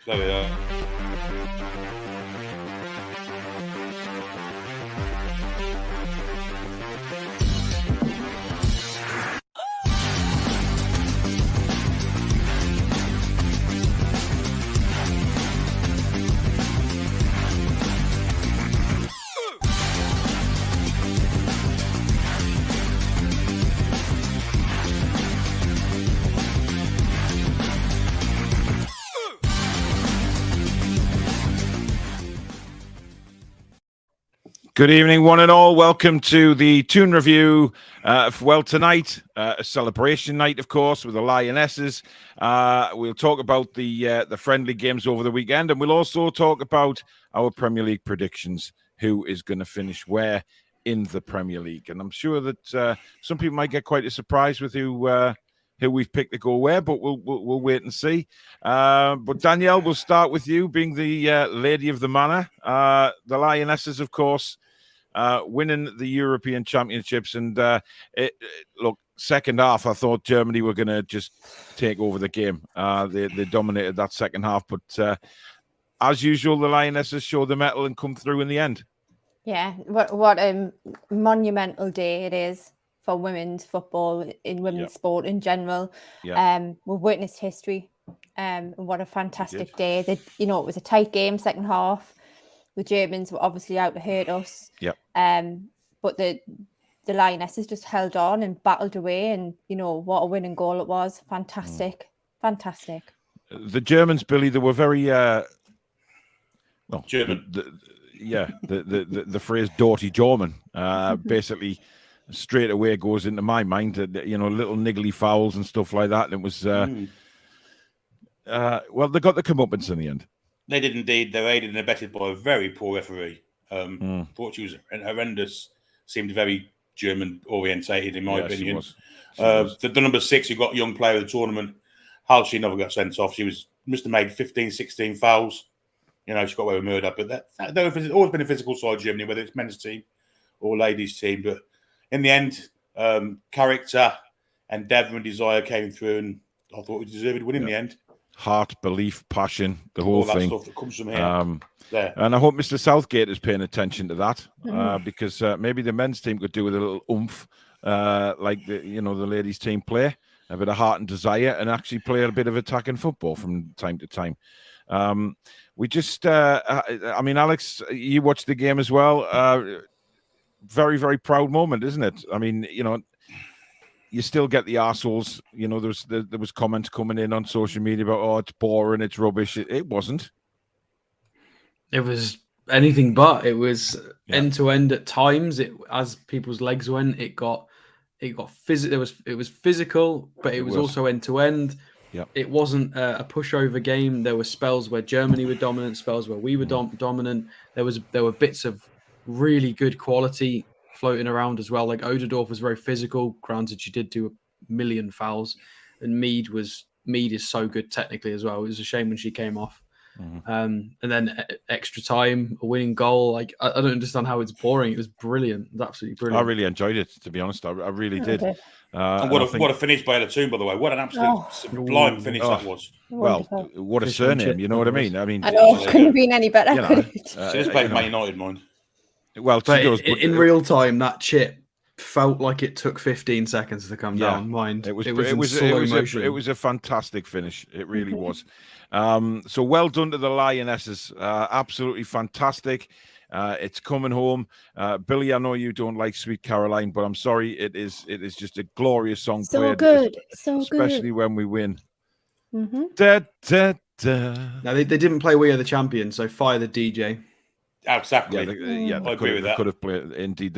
There we are. Good evening, one and all. Welcome to the Toon review. Tonight, a celebration night, of course, with the Lionesses. We'll talk about the friendly games over the weekend, and we'll also talk about our Premier League predictions. Who is going to finish where in the Premier League? And I'm sure that some people might get quite a surprise with who we've picked to go where, but we'll wait and see. But Danielle, we'll start with you, being the lady of the manor. The Lionesses, of course, winning the European Championships. And look, second half, I thought Germany were going to just take over the game. They dominated that second half. But as usual, the Lionesses show the mettle and come through in the end. Yeah, what a monumental day it is for women's football, in women's sport in general. We've witnessed history. And what a fantastic day. It was a tight game, second half. The Germans were obviously out to hurt us. But the Lionesses just held on and battled away, and what a winning goal it was. Fantastic. The Germans, Billy, they were very German. The phrase "dirty German" basically straight away goes into my mind. Little niggly fouls and stuff like that. And it was they got the comeuppance in the end. They did indeed. They were aided and abetted by a very poor referee. Thought she was horrendous. Seemed very German orientated, in my opinion. She was. The number 6 who got young player of the tournament, how she never got sent off. She must have made 15, 16 fouls. She got away with murder. But there's always been a physical side of Germany, whether it's men's team or ladies' team. But in the end, character, endeavour and desire came through, and I thought we deserved to win in the end. Heart, belief, passion, the whole thing. Stuff that comes from here. And I hope Mr. Southgate is paying attention to that, because maybe the men's team could do with a little oomph, like the ladies' team play, a bit of heart and desire, and actually play a bit of attacking football from time to time. We just, Alex, you watched the game as well. Very, very proud moment, isn't it? I mean, you still get the arseholes. There was comments coming in on social media about, oh, it's boring, it's rubbish. It wasn't. It was anything but. It was end to end at times. As people's legs went, it got physical. It was physical, but it was also end to end. Yeah. It wasn't a pushover game. There were spells where Germany were dominant, spells where we were dominant. There were bits of really good quality floating around as well. Like Odedorf was very physical. Granted, she did do a million fouls, and Mead is so good technically as well. It was a shame when she came off. And then extra time, a winning goal. Like I don't understand how it's boring. It was brilliant. It was absolutely brilliant. I really enjoyed it, to be honest. I really did. And what a finish by the Toon, by the way. What an absolute sublime finish that was. Well, what a surname, you know what I mean? I know, it couldn't have been any better. She's played Man United, mind. Well, in real time, that chip felt like it took 15 seconds to come down. Mind, it was a fantastic finish. It really was. So well done to the Lionesses. Absolutely fantastic. It's coming home. Billy, I know you don't like Sweet Caroline, but I'm sorry. It is just a glorious song. So played, good. Especially when we win. Da, da, da. Now, they didn't play We Are the Champions, so fire the DJ. Exactly. They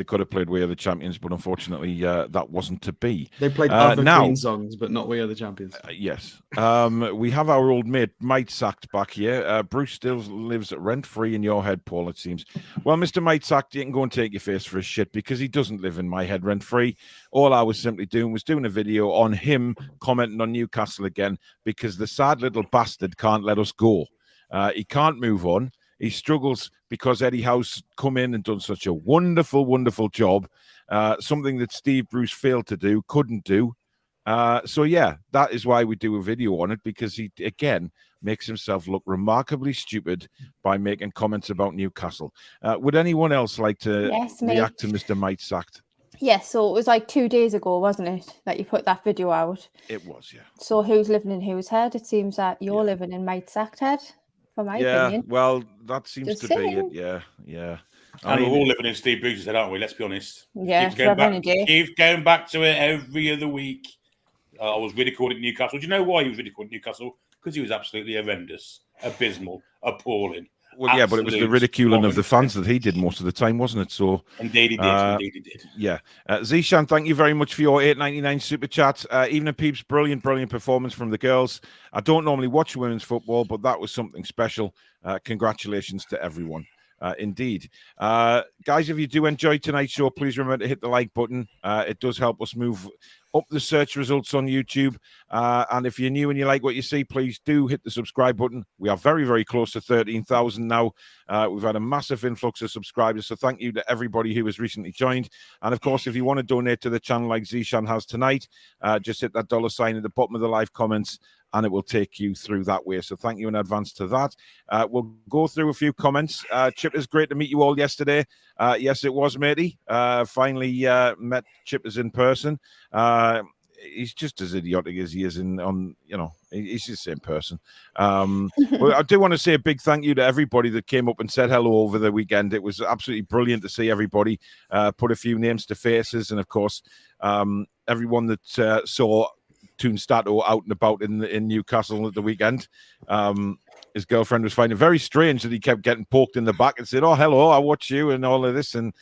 could have played We Are the Champions, but unfortunately, that wasn't to be. They played other Queen songs, but not We Are the Champions. Yes. We have our old mate Mike Sacked back here. Bruce still lives rent-free in your head, Paul, it seems. Well, Mr. Mike Sacked, you can go and take your face for his shit, because he doesn't live in my head rent-free. All I was simply doing was doing a video on him commenting on Newcastle again, because the sad little bastard can't let us go. He can't move on. He struggles because Eddie Howe's come in and done such a wonderful, wonderful job. Something that Steve Bruce failed to do, couldn't do. So, yeah, that is why we do a video on it, because he, again, makes himself look remarkably stupid by making comments about Newcastle. Would anyone else like to react to Mr. Mite sacked? Yes, so it was like 2 days ago, wasn't it, that you put that video out? It was, yeah. So who's living in whose head? It seems that you're living in Mite sacked head, for my opinion. Well, that seems Just to saying. be it. Yeah. And we're all living in Steve Bruce's head, aren't we? Let's be honest. Yeah, Keeps going back to it every other week. I was ridiculed at Newcastle. Do you know why he was ridiculed at Newcastle? Because he was absolutely horrendous, abysmal, appalling. Well, yeah, but it was the ridiculing of the fans that he did most of the time, wasn't it? So indeed he did. Yeah. Zishan, thank you very much for your $8.99 super chat. Evening peeps, brilliant performance from the girls. I don't normally watch women's football, but that was something special. Congratulations to everyone. Indeed. Guys, if you do enjoy tonight's show, please remember to hit the like button. It does help us move up the search results on YouTube. And if you're new and you like what you see, please do hit the subscribe button. We are very, very close to 13,000 now. We've had a massive influx of subscribers, so thank you to everybody who has recently joined. And of course, if you want to donate to the channel like Zishan has tonight, just hit that $sign at the bottom of the live comments, and it will take you through that way. So thank you in advance to that. We'll go through a few comments. Chip, it's great to meet you all yesterday. Yes, it was, matey. Finally met Chippers in person. He's just as idiotic as he is he's just the same person. But I do want to say a big thank you to everybody that came up and said hello over the weekend. It was absolutely brilliant to see everybody put a few names to faces. And of course, everyone that saw Toon Stato out and about in Newcastle at the weekend. His girlfriend was finding it very strange that he kept getting poked in the back and said, "Oh, hello, I watch you," and all of this. And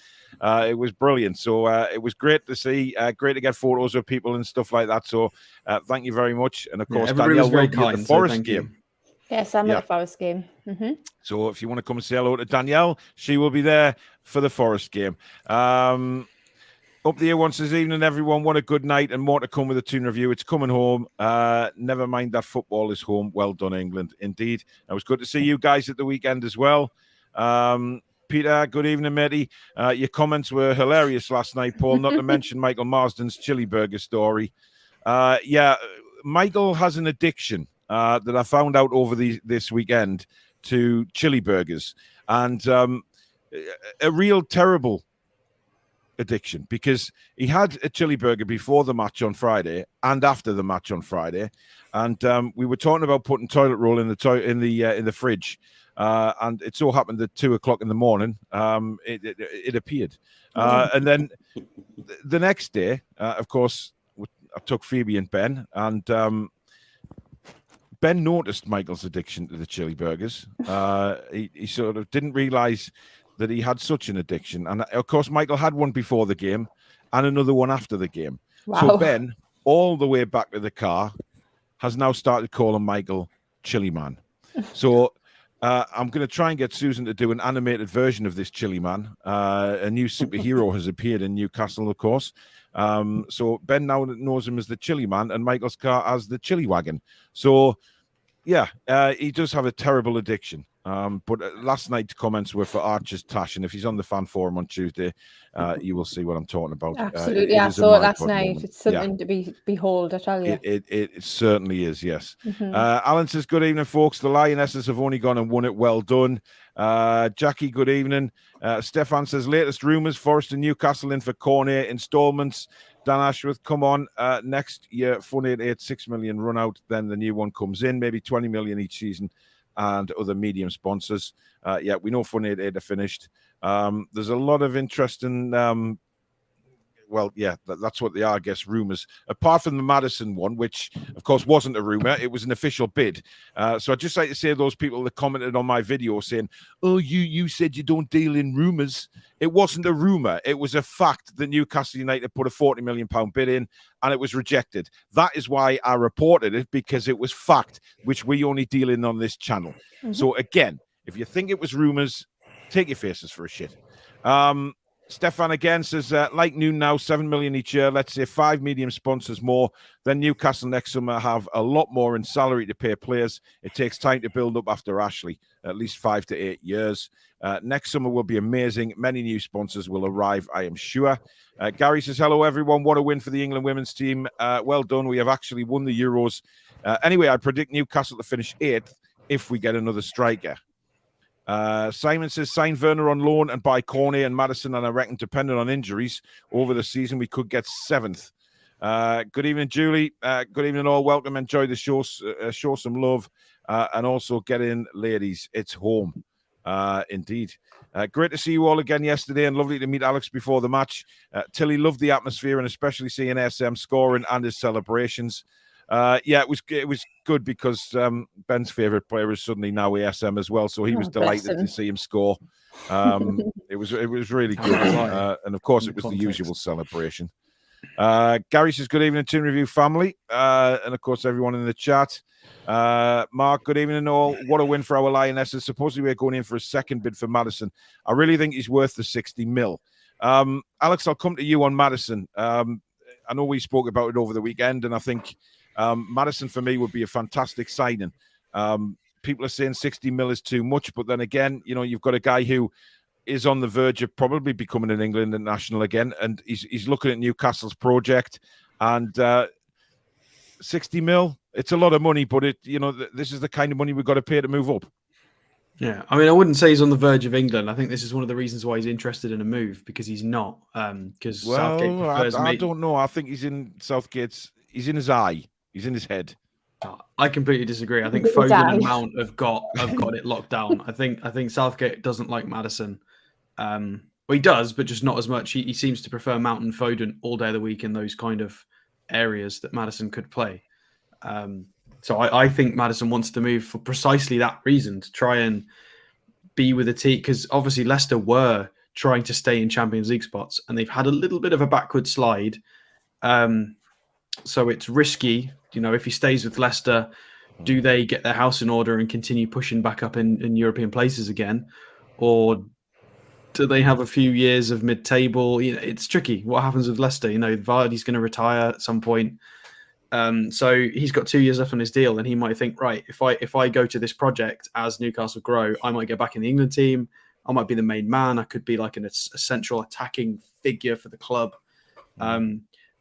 it was brilliant. So it was great to see, great to get photos of people and stuff like that. So thank you very much. And of course, Danielle was very will be at the Forest game. Yes, I'm at the Forest game. So if you want to come and say hello to Danielle, she will be there for the Forest game. Up the A1 says, evening, everyone. What a good night, and more to come with the Toon review. It's coming home. Never mind that football is home. Well done, England. Indeed. It was good to see you guys at the weekend as well. Peter, good evening, matey. Your comments were hilarious last night, Paul, not to mention Michael Marsden's chili burger story. Michael has an addiction that I found out over this weekend to chili burgers, and a real terrible addiction, because he had a chili burger before the match on Friday and after the match on Friday, and we were talking about putting toilet roll in the fridge, and it so happened that 2 o'clock in the morning it appeared, and then the next day, of course, I took Phoebe and Ben, and Ben noticed Michael's addiction to the chili burgers. He sort of didn't realize that he had such an addiction. And of course, Michael had one before the game and another one after the game. Wow. So Ben, all the way back to the car, has now started calling Michael Chili Man. So I'm going to try and get Susan to do an animated version of this Chili Man. A new superhero has appeared in Newcastle, of course. So Ben now knows him as the Chili Man and Michael's car as the Chili Wagon. So, yeah, he does have a terrible addiction. But last night's comments were for Archer's Tash, and if he's on the fan forum on Tuesday, you will see what I'm talking about. Absolutely, I saw it last night. Moment. It's something to behold, I tell you. It certainly is, yes. Alan says, good evening, folks. The Lionesses have only gone and won it. Well done. Jackie, good evening. Stefan says, latest rumours, Forest and Newcastle in for Cornet installments. Dan Ashworth, come on. Next year, Fun 88, 6 million run out. Then the new one comes in, maybe 20 million each season, and other medium sponsors. We know Fun 88 are finished. There's a lot of interest in, that's what they are, I guess, rumours. Apart from the Madison one, which, of course, wasn't a rumour. It was an official bid. So I'd just like to say to those people that commented on my video saying, oh, you said you don't deal in rumours. It wasn't a rumour. It was a fact that Newcastle United put a £40 million bid in, and it was rejected. That is why I reported it, because it was fact, which we only deal in on this channel. So again, if you think it was rumours, take your faces for a shit. Stefan again says, like Noon now, 7 million each year. Let's say 5 medium sponsors more. Then Newcastle next summer have a lot more in salary to pay players. It takes time to build up after Ashley, at least 5 to 8 years. Next summer will be amazing. Many new sponsors will arrive, I am sure. Gary says, hello, everyone. What a win for the England women's team. Well done. We have actually won the Euros. Anyway, I predict Newcastle to finish 8th. if we get another striker. Simon says, sign Werner on loan and buy Cornet and Maddison, and I reckon, depending on injuries over the season, we could get 7th. Good evening, Julie. Good evening, all. Welcome. Enjoy the show. Show some love. And also get in, ladies. It's home. Indeed. Great to see you all again yesterday, and lovely to meet Alex before the match. Tilly loved the atmosphere, and especially seeing SM scoring and his celebrations. It was good because Ben's favourite player is suddenly now ASM as well, so he was delighted to see him score. It was really good, and of course it was the usual celebration. Gary says, good evening, Toon Review family, and of course everyone in the chat. Mark, good evening all. What a win for our Lionesses. Supposedly we're going in for a second bid for Maddison. I really think he's worth the 60 mil. Alex, I'll come to you on Maddison. I know we spoke about it over the weekend, and I think Maddison for me would be a fantastic signing. People are saying 60 mil is too much, but then again, you've got a guy who is on the verge of probably becoming an England international again, and he's looking at Newcastle's project, and 60 mil, it's a lot of money, but this is the kind of money we've got to pay to move up. Yeah, I mean, I wouldn't say he's on the verge of England. I think this is one of the reasons why he's interested in a move, because he's not. Because Southgate prefers. I don't know. I think he's in Southgate's. He's in his eye. He's in his head. I completely disagree. I think Foden and Mount have got it locked down. I think Southgate doesn't like Maddison. Well, he does, but just not as much. He seems to prefer Mount and Foden all day of the week in those kind of areas that Maddison could play. So I think Maddison wants to move for precisely that reason, to try and be with a team, because obviously Leicester were trying to stay in Champions League spots, and they've had a little bit of a backward slide. So it's risky. If he stays with Leicester, do they get their house in order and continue pushing back up in European places again? Or do they have a few years of mid-table? It's tricky. What happens with Leicester? Vardy's going to retire at some point. So he's got 2 years left on his deal, and he might think, right, if I go to this project as Newcastle grow, I might get back in the England team. I might be the main man. I could be like a central attacking figure for the club.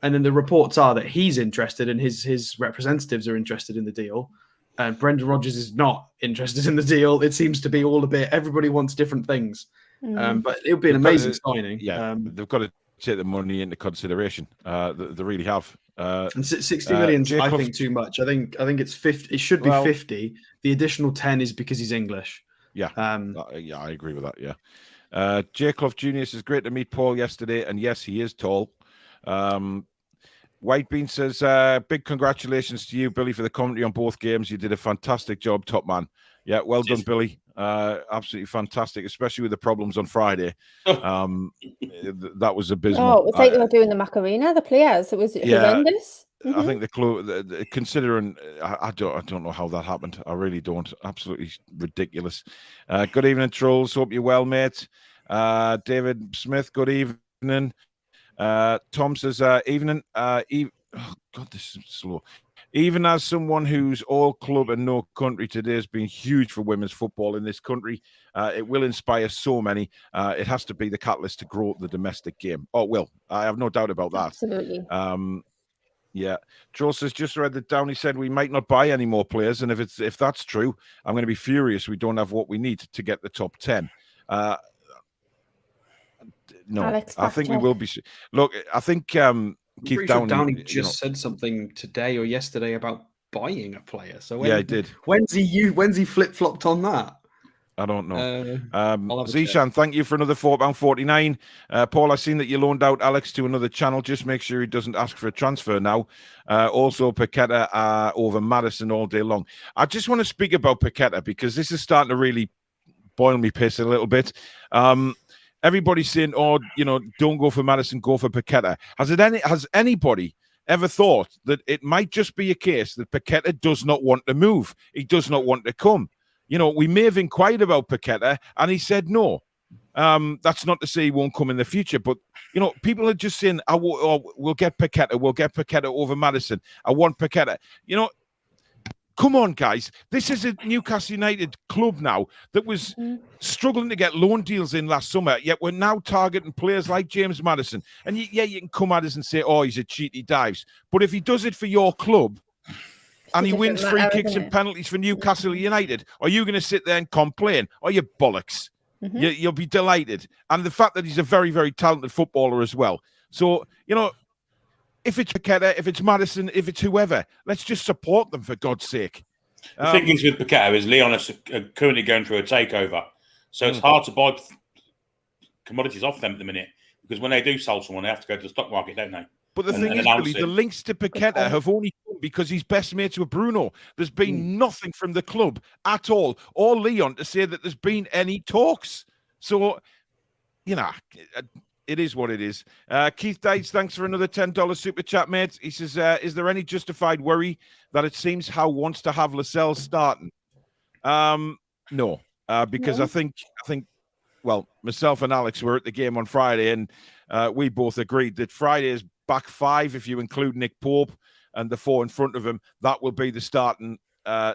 And then the reports are that he's interested, and his representatives are interested in the deal. And Brendan Rodgers is not interested in the deal. It seems to be all a bit. Everybody wants different things. But it would be an amazing signing. Yeah, they've got to take the money into consideration. They really have. And 60 million, I think, too much. I think it's 50. It should be 50. The additional 10 is because he's English. Yeah, I agree with that. Yeah. J. Clough Jr. says, great to meet Paul yesterday, and yes, he is tall. White Bean says, big congratulations to you, Billy, for the commentary on both games. You did a fantastic job, top man. Yeah, well done, Billy. Absolutely fantastic, especially with the problems on Friday. That was abysmal. Oh, it's like they were doing the Macarena, the players. It was horrendous. I think considering, I don't know how that happened. I really don't. Absolutely ridiculous. Good evening, trolls. Hope you're well, mate. David Smith, good evening. Tom says, evening. Oh God, this is slow. Even as someone who's all club and no country, today has been huge for women's football in this country. It will inspire so many. It has to be the catalyst to grow the domestic game. Oh, it will. I have no doubt about that. Absolutely. Yeah. Joel says, just read that down. He said we might not buy any more players, and if that's true, I'm going to be furious. We don't have what we need to get the top 10. No, Alex, I think we will be. Look, I think Keith Downey just said something today or yesterday about buying a player. So yeah, he did. When's he flip flopped on that? I don't know. Zishan, thank you for another £4.49. Paul, I've seen that you loaned out Alex to another channel. Just make sure he doesn't ask for a transfer now. Also, Paqueta over Maddison all day long. I just want to speak about Paqueta because this is starting to really boil me piss a little bit. Everybody's saying, "Oh, don't go for Maddison, go for Paqueta." Has anybody ever thought that it might just be a case that Paqueta does not want to move? He does not want to come. We may have inquired about Paqueta, and he said no. That's not to say he won't come in the future, but people are just saying, "We'll get Paqueta. We'll get Paqueta over Maddison. I want Paqueta." Come on, guys. This is a Newcastle United club now that was struggling to get loan deals in last summer, yet we're now targeting players like James Maddison. And you can come at us and say, oh, he's a cheat, he dives. But if he does it for your club, and he wins free kicks and penalties for Newcastle United. Are you going to sit there and complain? Are you bollocks? You'll be delighted. And the fact that he's a very, very talented footballer as well. So, if it's Paqueta, if it's Maddison, if it's whoever, let's just support them for God's sake. The thing is with Paqueta is Leon is currently going through a takeover. So it's hard to buy commodities off them at the minute, because when they do sell someone, they have to go to the stock market, don't they? But the thing is, Billy, the links to Paqueta have only come because he's best mates with Bruno. There's been nothing from the club at all, or Leon, to say that there's been any talks. So, it is what it is. Keith Dice, thanks for another $10 super chat, mate. He says, is there any justified worry that it seems Howe wants to have Lascelles starting? No, because I think, well, myself and Alex were at the game on Friday, and we both agreed that Friday's back five, if you include Nick Pope and the four in front of him, that will be the starting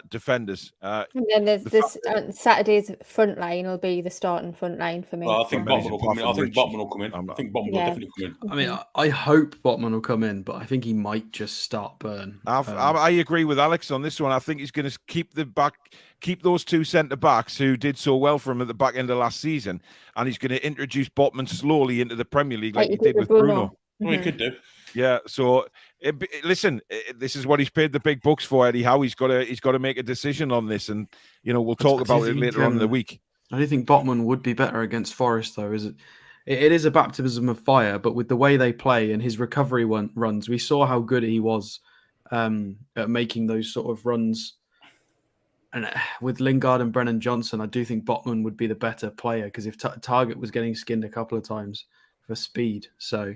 defenders. And then there's this Saturday's front line will be the starting front line for me. Well, I think Botman will come in. I think Botman will come in. I think Botman will definitely come in. I mean, I hope Botman will come in, but I think he might just start Burn. I agree with Alex on this one. I think he's going to keep those two centre backs who did so well for him at the back end of last season, and he's going to introduce Botman slowly into the Premier League like he did with Bruno. Well, he could do. Yeah. So listen, this is what he's paid the big bucks for, Eddie Howe. He's got to make a decision on this, and we'll talk about it later on in the week. I do think Botman would be better against Forest, though. It is a baptism of fire, but with the way they play and his recovery runs, we saw how good he was at making those sort of runs. And with Lingard and Brennan Johnson, I do think Botman would be the better player, because if Target was getting skinned a couple of times for speed, so.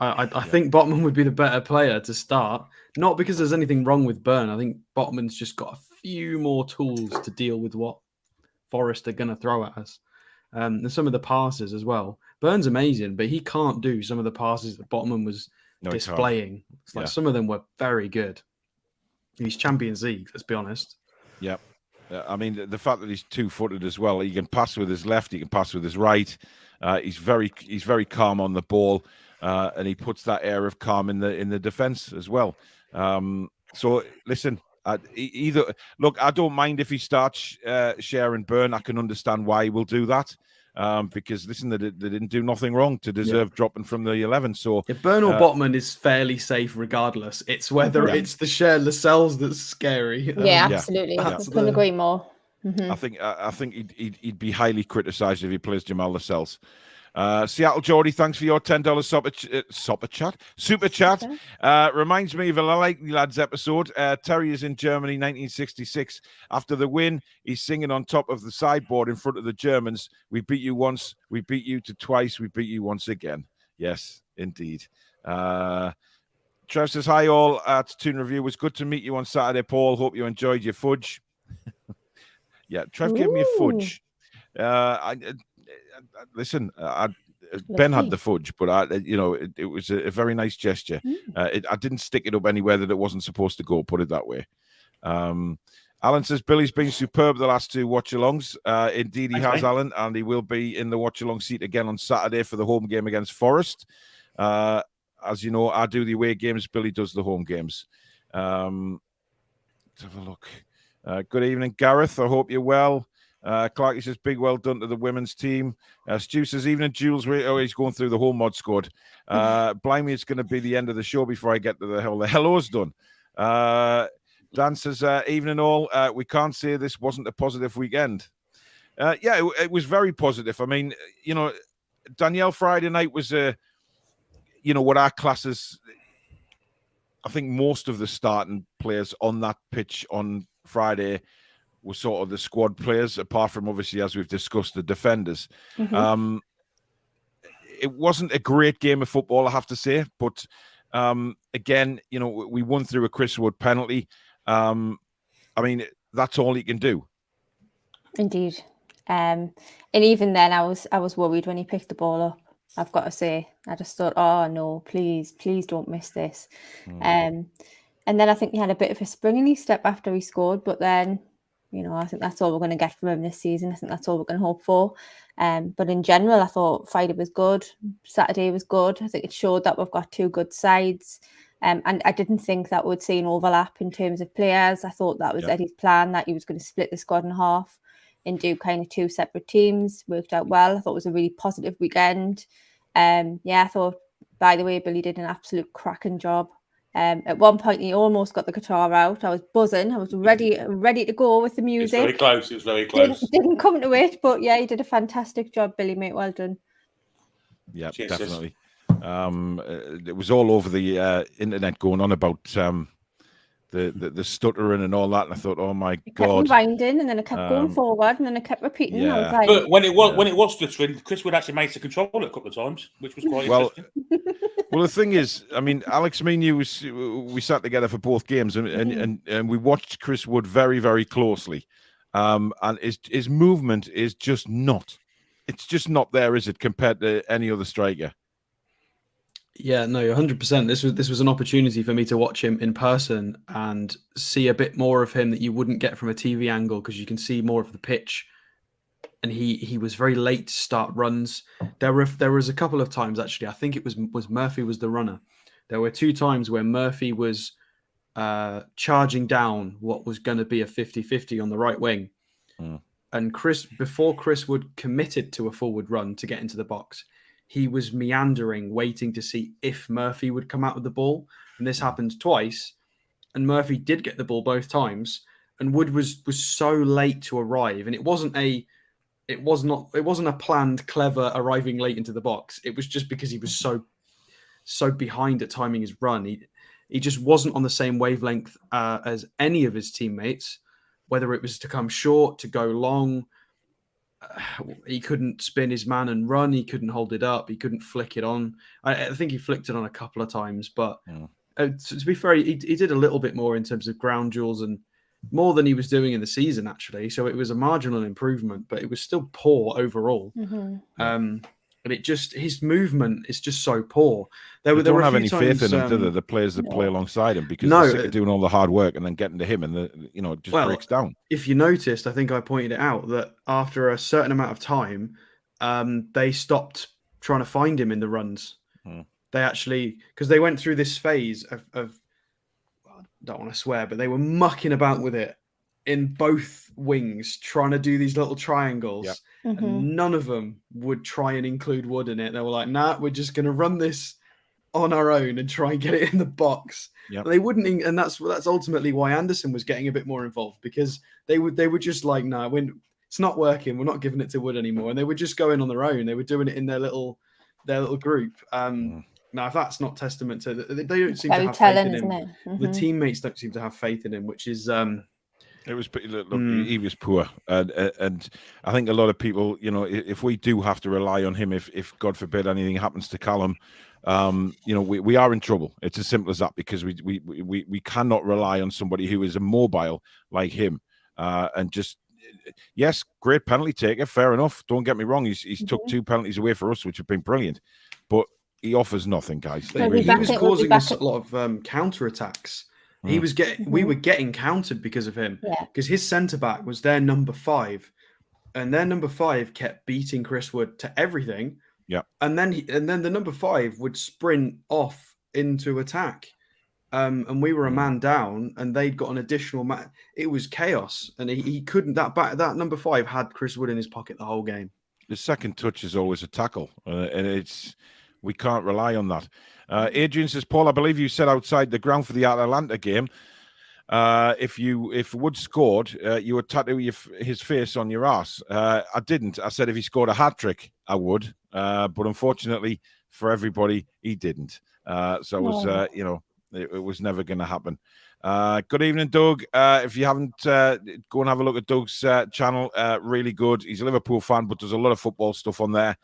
I think Botman would be the better player to start, not because there's anything wrong with Burn. I think Botman's just got a few more tools to deal with what Forest are going to throw at us. And some of the passes as well. Burn's amazing, but he can't do some of the passes that Botman was displaying. It's like some of them were very good. He's Champions League, let's be honest. Yep. I mean, the fact that he's two-footed as well, he can pass with his left, he can pass with his right. He's very calm on the ball, and he puts that air of calm in the defense as well. So listen, I don't mind if he starts sharing Burn. I can understand why he will do that, because listen, they didn't do nothing wrong to deserve dropping from the 11. So if Burn or Botman is fairly safe regardless. It's whether it's the share Lascelles that's scary. Absolutely. I couldn't agree more. I think he'd be highly criticised if he plays Jamal Lascelles. Seattle Geordie, thanks for your $10 super chat. Reminds me of a Likely Lads episode. Terry is in Germany, 1966. After the win, he's singing on top of the sideboard in front of the Germans. We beat you once, we beat you twice, we beat you once again. Yes, indeed. Trev says, hi all at Toon Review. It was good to meet you on Saturday, Paul. Hope you enjoyed your fudge. Yeah, Trev gave me a fudge. Listen, Ben had the fudge, but it was a very nice gesture. I didn't stick it up anywhere that it wasn't supposed to go, put it that way. Alan says Billy's been superb the last two watch-alongs. Indeed, he has, Alan, and he will be in the watch-along seat again on Saturday for the home game against Forest. As you know, I do the away games. Billy does the home games. Let's have a look. Good evening, Gareth. I hope you're well. Clarky says, big well done to the women's team. Stu says, evening, Jules. He's going through the whole mod squad. Blimey, it's going to be the end of the show before I get to the hellos done. Dan says, evening all. We can't say this wasn't a positive weekend. It was very positive. I mean, Danielle Friday night was, what our classes, I think most of the starting players on that pitch on Friday were sort of the squad players, apart from obviously, as we've discussed, the defenders. It wasn't a great game of football, I have to say, but again, we won through a Chris Wood penalty. I mean, that's all he can do. Indeed. And even then, I was worried when he picked the ball up. I've got to say, I just thought, oh no, please don't miss this. And then I think he had a bit of a spring in his step after he scored, but then, I think that's all we're going to get from him this season. I think that's all we're going to hope for. But in general, I thought Friday was good. Saturday was good. I think it showed that we've got two good sides. And I didn't think that would see an overlap in terms of players. I thought that was Eddie's plan, that he was going to split the squad in half and do kind of 2 separate teams. Worked out well. I thought it was a really positive weekend. I thought, by the way, Billy did an absolute cracking job. At one point, he almost got the guitar out. I was buzzing. I was ready to go with the music. It was very close. Didn't come to it, but yeah, he did a fantastic job, Billy, mate. Well done. Yeah, definitely. It was all over the internet going on about the stuttering and all that, and I thought, oh my God, kept rewinding, and then I kept going forward, and then I kept repeating. Yeah. I was like, but when it was stuttering, Chris Wood actually managed to control it a couple of times, which was quite interesting. Well, the thing is, I mean, Alex, me and you, we sat together for both games, and we watched Chris Wood very, very closely, and his movement is just not. It's just not there, is it, compared to any other striker? Yeah, no, 100%. This was an opportunity for me to watch him in person and see a bit more of him that you wouldn't get from a TV angle, because you can see more of the pitch. And he was very late to start runs. There was a couple of times, actually. I think it was Murphy was the runner. There were 2 times where Murphy was charging down what was going to be a 50-50 on the right wing. And before Chris Wood committed to a forward run to get into the box, he was meandering, waiting to see if Murphy would come out with the ball. And this happened twice. And Murphy did get the ball both times. And Wood was so late to arrive. And it wasn't a planned, clever arriving late into the box. It was just because he was so behind at timing his run. He just wasn't on the same wavelength as any of his teammates, whether it was to come short, to go long. He couldn't spin his man and run. He couldn't hold it up. He couldn't flick it on. I think he flicked it on a couple of times, but to be fair, he did a little bit more in terms of ground duels and more than he was doing in the season, actually. So it was a marginal improvement, but it was still poor overall. And his movement is just so poor. They don't have any faith in him, do they? The players that play alongside him, because they're sick of doing all the hard work and then getting to him, and it just breaks down. If you noticed, I think I pointed it out that after a certain amount of time, they stopped trying to find him in the runs. They actually, because they went through this phase of I don't want to swear, but they were mucking about with it in both wings, trying to do these little triangles. And none of them would try and include Wood in it. They were like, nah, we're just going to run this on our own and try and get it in the box. They wouldn't, and that's ultimately why Anderson was getting a bit more involved, because they were just like, nah, it's not working. We're not giving it to Wood anymore. And they were just going on their own. They were doing it in their little group. Now, if that's not testament to, they don't seem to have faith in him. The teammates don't seem to have faith in him, which is. It was he was poor, and I think a lot of people, if we do have to rely on him, if God forbid anything happens to Callum, we are in trouble. It's as simple as that, because we cannot rely on somebody who is immobile like him, and just. Yes, great penalty taker, fair enough. Don't get me wrong. He's took 2 penalties away for us, which have been brilliant, but he offers nothing, guys. He was causing us a lot of counter attacks. We were getting countered because of him, because his centre back was their number 5, and their number 5 kept beating Chris Wood to everything. And then the number 5 would sprint off into attack, and we were a man down, and they'd got an additional man. It was chaos, and he couldn't. That number 5 had Chris Wood in his pocket the whole game. The second touch is always a tackle, and we can't rely on that. Adrian says, Paul, I believe you said outside the ground for the Atalanta game, if Wood scored, you would tattoo his face on your ass. I didn't. I said if he scored a hat-trick, I would. But unfortunately for everybody, he didn't. So it was, it was never going to happen. Good evening, Doug. If you haven't, go and have a look at Doug's channel. Really good. He's a Liverpool fan, but there's a lot of football stuff on there.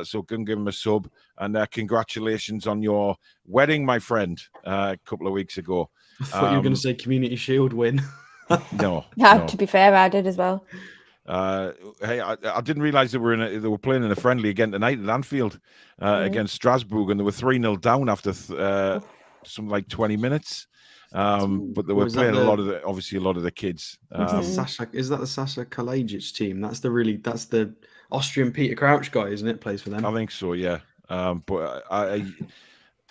So go and give him a sub. And congratulations on your wedding, my friend, a couple of weeks ago. I thought you were going to say Community Shield win. No. To be fair, I did as well. Hey, I didn't realise they were playing in a friendly again tonight at Anfield against Strasbourg, and they were 3-0 down after something like 20 minutes. But they were playing a lot of the kids. Is that the Sasha Kalajic team? That's the Austrian Peter Crouch guy, isn't it? Plays for them. I think so, yeah. But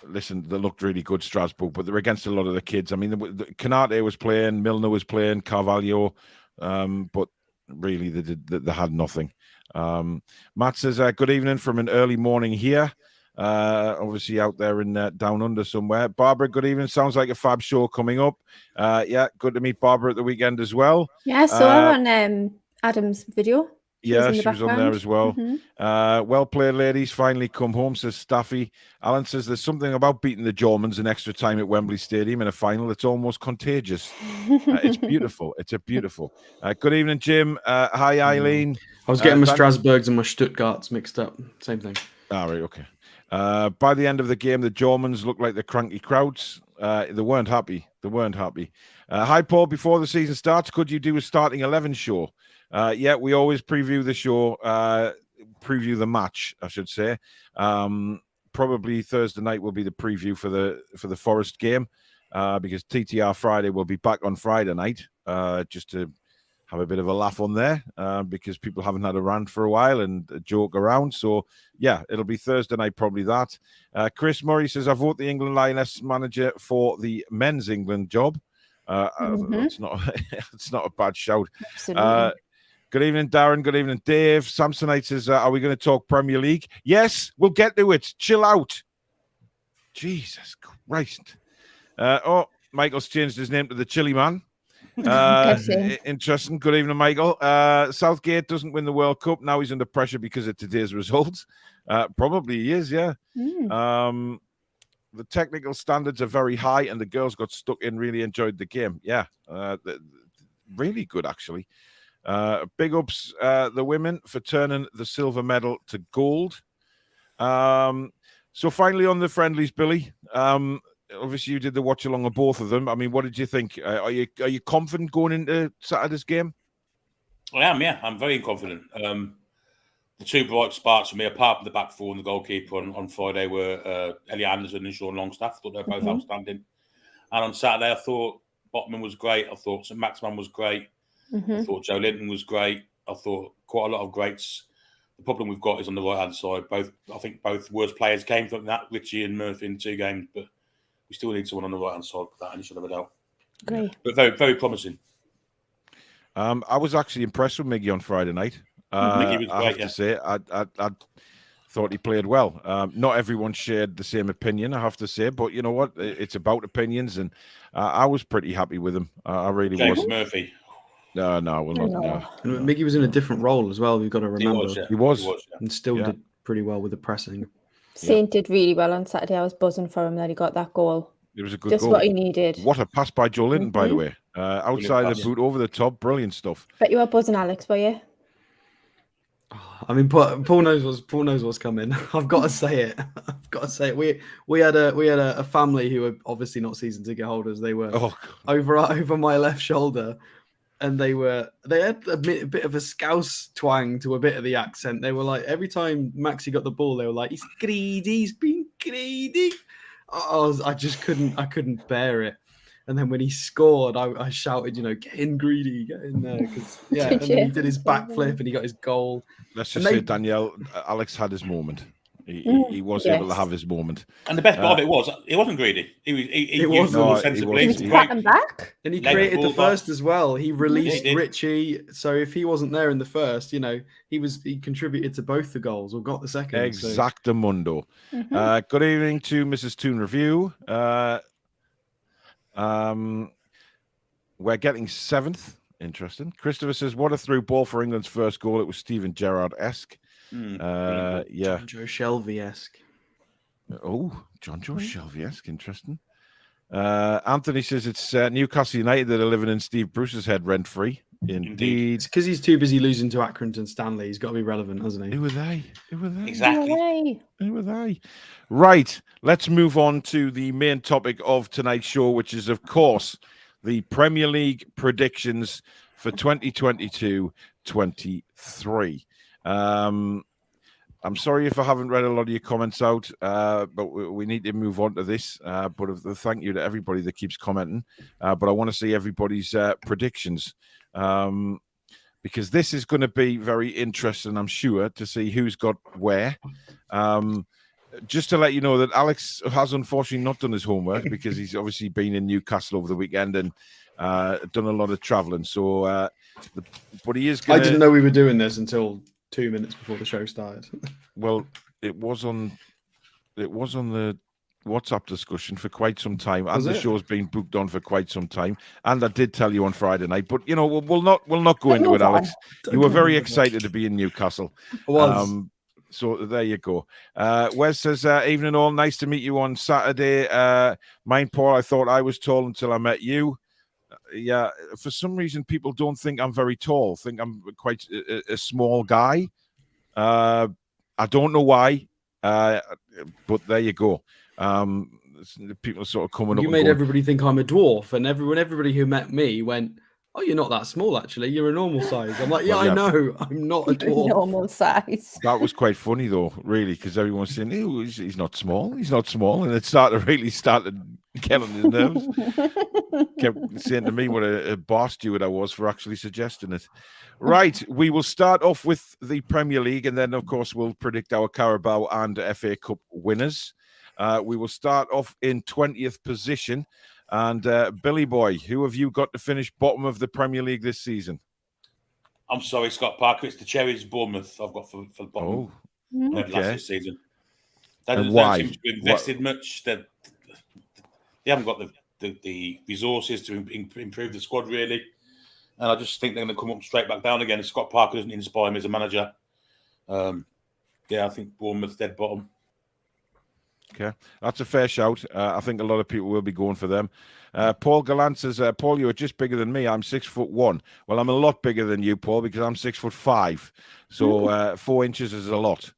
listen, they looked really good, Strasbourg, but they're against a lot of the kids. I mean, Canate was playing, Milner was playing, Carvalho, but really they had nothing. Matt says, good evening from an early morning here. Obviously out there in down under somewhere. Barbara, good evening. Sounds like a fab show coming up. Yeah, good to meet Barbara at the weekend as well. Yeah, so on Adam's video. She was on there as well. Well played, ladies. Finally come home, says Staffy. Alan says there's something about beating the Germans in extra time at Wembley Stadium in a final. It's almost contagious. It's beautiful. It's a beautiful. Good evening, Jim. Hi, Eileen. I was getting my Strasbourgs and my Stuttgarts mixed up. Same thing. All right, okay. By the end of the game, the Germans looked like the cranky crowds. They weren't happy. Hi, Paul. Before the season starts, could you do a starting 11 show? Yeah, we always preview the show, preview the match, I should say. Probably Thursday night will be the preview for the Forest game, because TTR Friday will be back on Friday night, just to have a bit of a laugh on there, because people haven't had a rant for a while and a joke around. So, yeah, it'll be Thursday night, probably that. Chris Murray says, I vote the England Lioness manager for the men's England job. It's not a bad shout. Absolutely. Good evening, Darren. Good evening, Dave. Samsonite says, are we going to talk Premier League? Yes, we'll get to it. Chill out. Jesus Christ. Michael's changed his name to the Chili Man. Interesting. Good evening, Michael. Southgate doesn't win the World Cup. Now he's under pressure because of today's results. Probably he is, yeah. The technical standards are very high and the girls got stuck in, really enjoyed the game. Yeah, really good, actually. Big ups the women for turning the silver medal to gold. So finally on the friendlies, Billy. Obviously, you did the watch along of both of them. I mean, what did you think? Are you confident going into Saturday's game? I am, yeah. I'm very confident. The two bright sparks for me, apart from the back four and the goalkeeper on Friday, were Ellie Anderson and Sean Longstaff. I thought they were both outstanding. And on Saturday, I thought Botman was great. I thought St. Maximan was great. I thought Joe Linton was great. I thought quite a lot of greats. The problem we've got is on the right-hand side. I think both worst players came from that, Richie and Murphy in 2 games, but we still need someone on the right-hand side without any sort of a doubt. Great. But very, very promising. I was actually impressed with Miggy on Friday night. Miggy was great, I have to say, I thought he played well. Not everyone shared the same opinion, I have to say, but you know what? It's about opinions, and I was pretty happy with him. I really James was. Murphy. No, well, not. No. And Miggy was in a different role as well. We've got to remember. He was. And still did pretty well with the pressing. Saint did really well on Saturday. I was buzzing for him that he got that goal. It was a good Just goal. what he needed. What a pass by Joe Linton, by the way. Outside the boot, over the top, brilliant stuff. Bet you were buzzing, Alex, were you? I mean, Paul knows what's coming. I've got to say it. We had a family who were obviously not season ticket holders. They were over my left shoulder, and they had a bit of a Scouse twang to a bit of the accent. They were like, every time Maxi got the ball, they were like, he's greedy, he's been greedy. I couldn't bear it. And then when he scored, I shouted, get in, greedy, get in there. And then he did his backflip and he got his goal. Let's just say, Danielle, Alex had his moment. He was able to have his moment. And the best part of it was, he wasn't greedy. He was sensibly. He was patting back. And he created the first as well. He released Richie. So if he wasn't there in the first, he contributed to both the goals or got the second. Exactamundo. Good evening to Mrs. Toon Review. We're getting 7th. Interesting. Christopher says, what a through ball for England's first goal. It was Steven Gerrard-esque. John Joe Shelvey-esque. Oh, John Joe Shelvey-esque. Interesting. Anthony says it's Newcastle United that are living in Steve Bruce's head rent-free. Indeed. It's because he's too busy losing to Accrington Stanley. He's got to be relevant, hasn't he? Who are they? Exactly. Who are they? Right. Let's move on to the main topic of tonight's show, which is, of course, the Premier League predictions for 2022-23. I'm sorry if I haven't read a lot of your comments out, but we need to move on to this. But thank you to everybody that keeps commenting. But I want to see everybody's predictions, because this is going to be very interesting, I'm sure, to see who's got where. just to let you know that Alex has unfortunately not done his homework because he's obviously been in Newcastle over the weekend and done a lot of travelling. So, but he is going I didn't know we were doing this until 2 minutes before the show started. Well, it was on the WhatsApp discussion for quite some time, and the show's been booked on for quite some time. And I did tell you on Friday night, but you know, we'll not go into it, Alex. You were very excited to be in Newcastle. I was. So there you go. Wes says, evening all, nice to meet you on Saturday. Mine, Paul, I thought I was tall until I met you. Yeah, for some reason, people don't think I'm very tall, think I'm quite a small guy. I don't know why, but there you go. People are sort of coming up. You made everybody think I'm a dwarf, and everybody who met me went, "Oh, you're not that small, actually. You're a normal size." I'm like, "Yeah, well, yeah. I know. I'm not a dwarf." Normal size. That was quite funny, though, really, because everyone's saying, "Oh, he's not small. He's not small," and it started get on his nerves. Kept saying to me what a bar steward I was for actually suggesting it. Right, we will start off with the Premier League, and then, of course, we'll predict our Carabao and FA Cup winners. We will start off in 20th position. And Billy Boy, who have you got to finish bottom of the Premier League this season? I'm sorry, Scott Parker. It's the Cherries, Bournemouth. I've got for the bottom. Okay. Last this season. They don't seem to have invested much. They haven't got the resources to improve the squad, really. And I just think they're going to come up straight back down again. Scott Parker doesn't inspire me as a manager. I think Bournemouth dead bottom. Okay, that's a fair shout. I think a lot of people will be going for them. Paul Gallant says, Paul, you are just bigger than me. I'm 6'1". Well, I'm a lot bigger than you, Paul, because I'm 6'5". So 4 inches is a lot.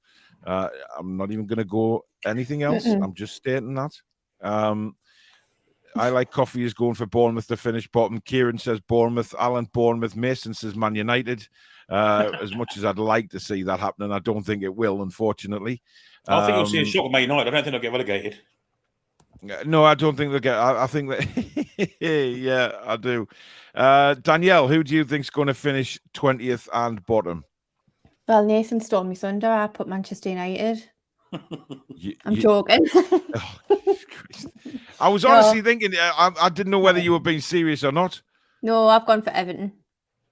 I'm not even going to go anything else. I'm just stating that. I like Coffee is going for Bournemouth to finish bottom. Kieran says Bournemouth. Alan, Bournemouth. Mason says Man United. As much as I'd like to see that happening, I don't think it will, unfortunately. I think you'll see a shock with Man United. I don't think they'll get relegated. No, I don't think they'll get. I think that. Yeah, I do. Danielle, who do you think's going to finish 20th and bottom? Well, Nathan stole me thunder. I put Manchester United. I'm joking. Oh, I was honestly thinking. I didn't know whether you were being serious or not. No, I've gone for Everton.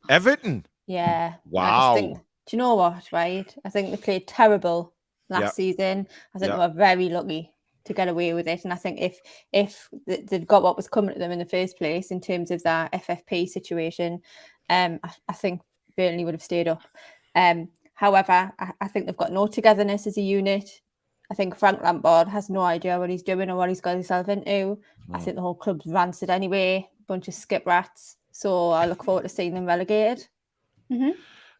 Everton? Yeah. Wow. Do you know what? Right. I think they played terrible last season. I think they were very lucky to get away with it. And I think if they'd got what was coming to them in the first place in terms of that FFP situation, I think Burnley would have stayed up. However, I think they've got no togetherness as a unit. I think Frank Lampard has no idea what he's doing or what he's got himself into. I think the whole club's rancid anyway. Bunch of skip rats. So I look forward to seeing them relegated.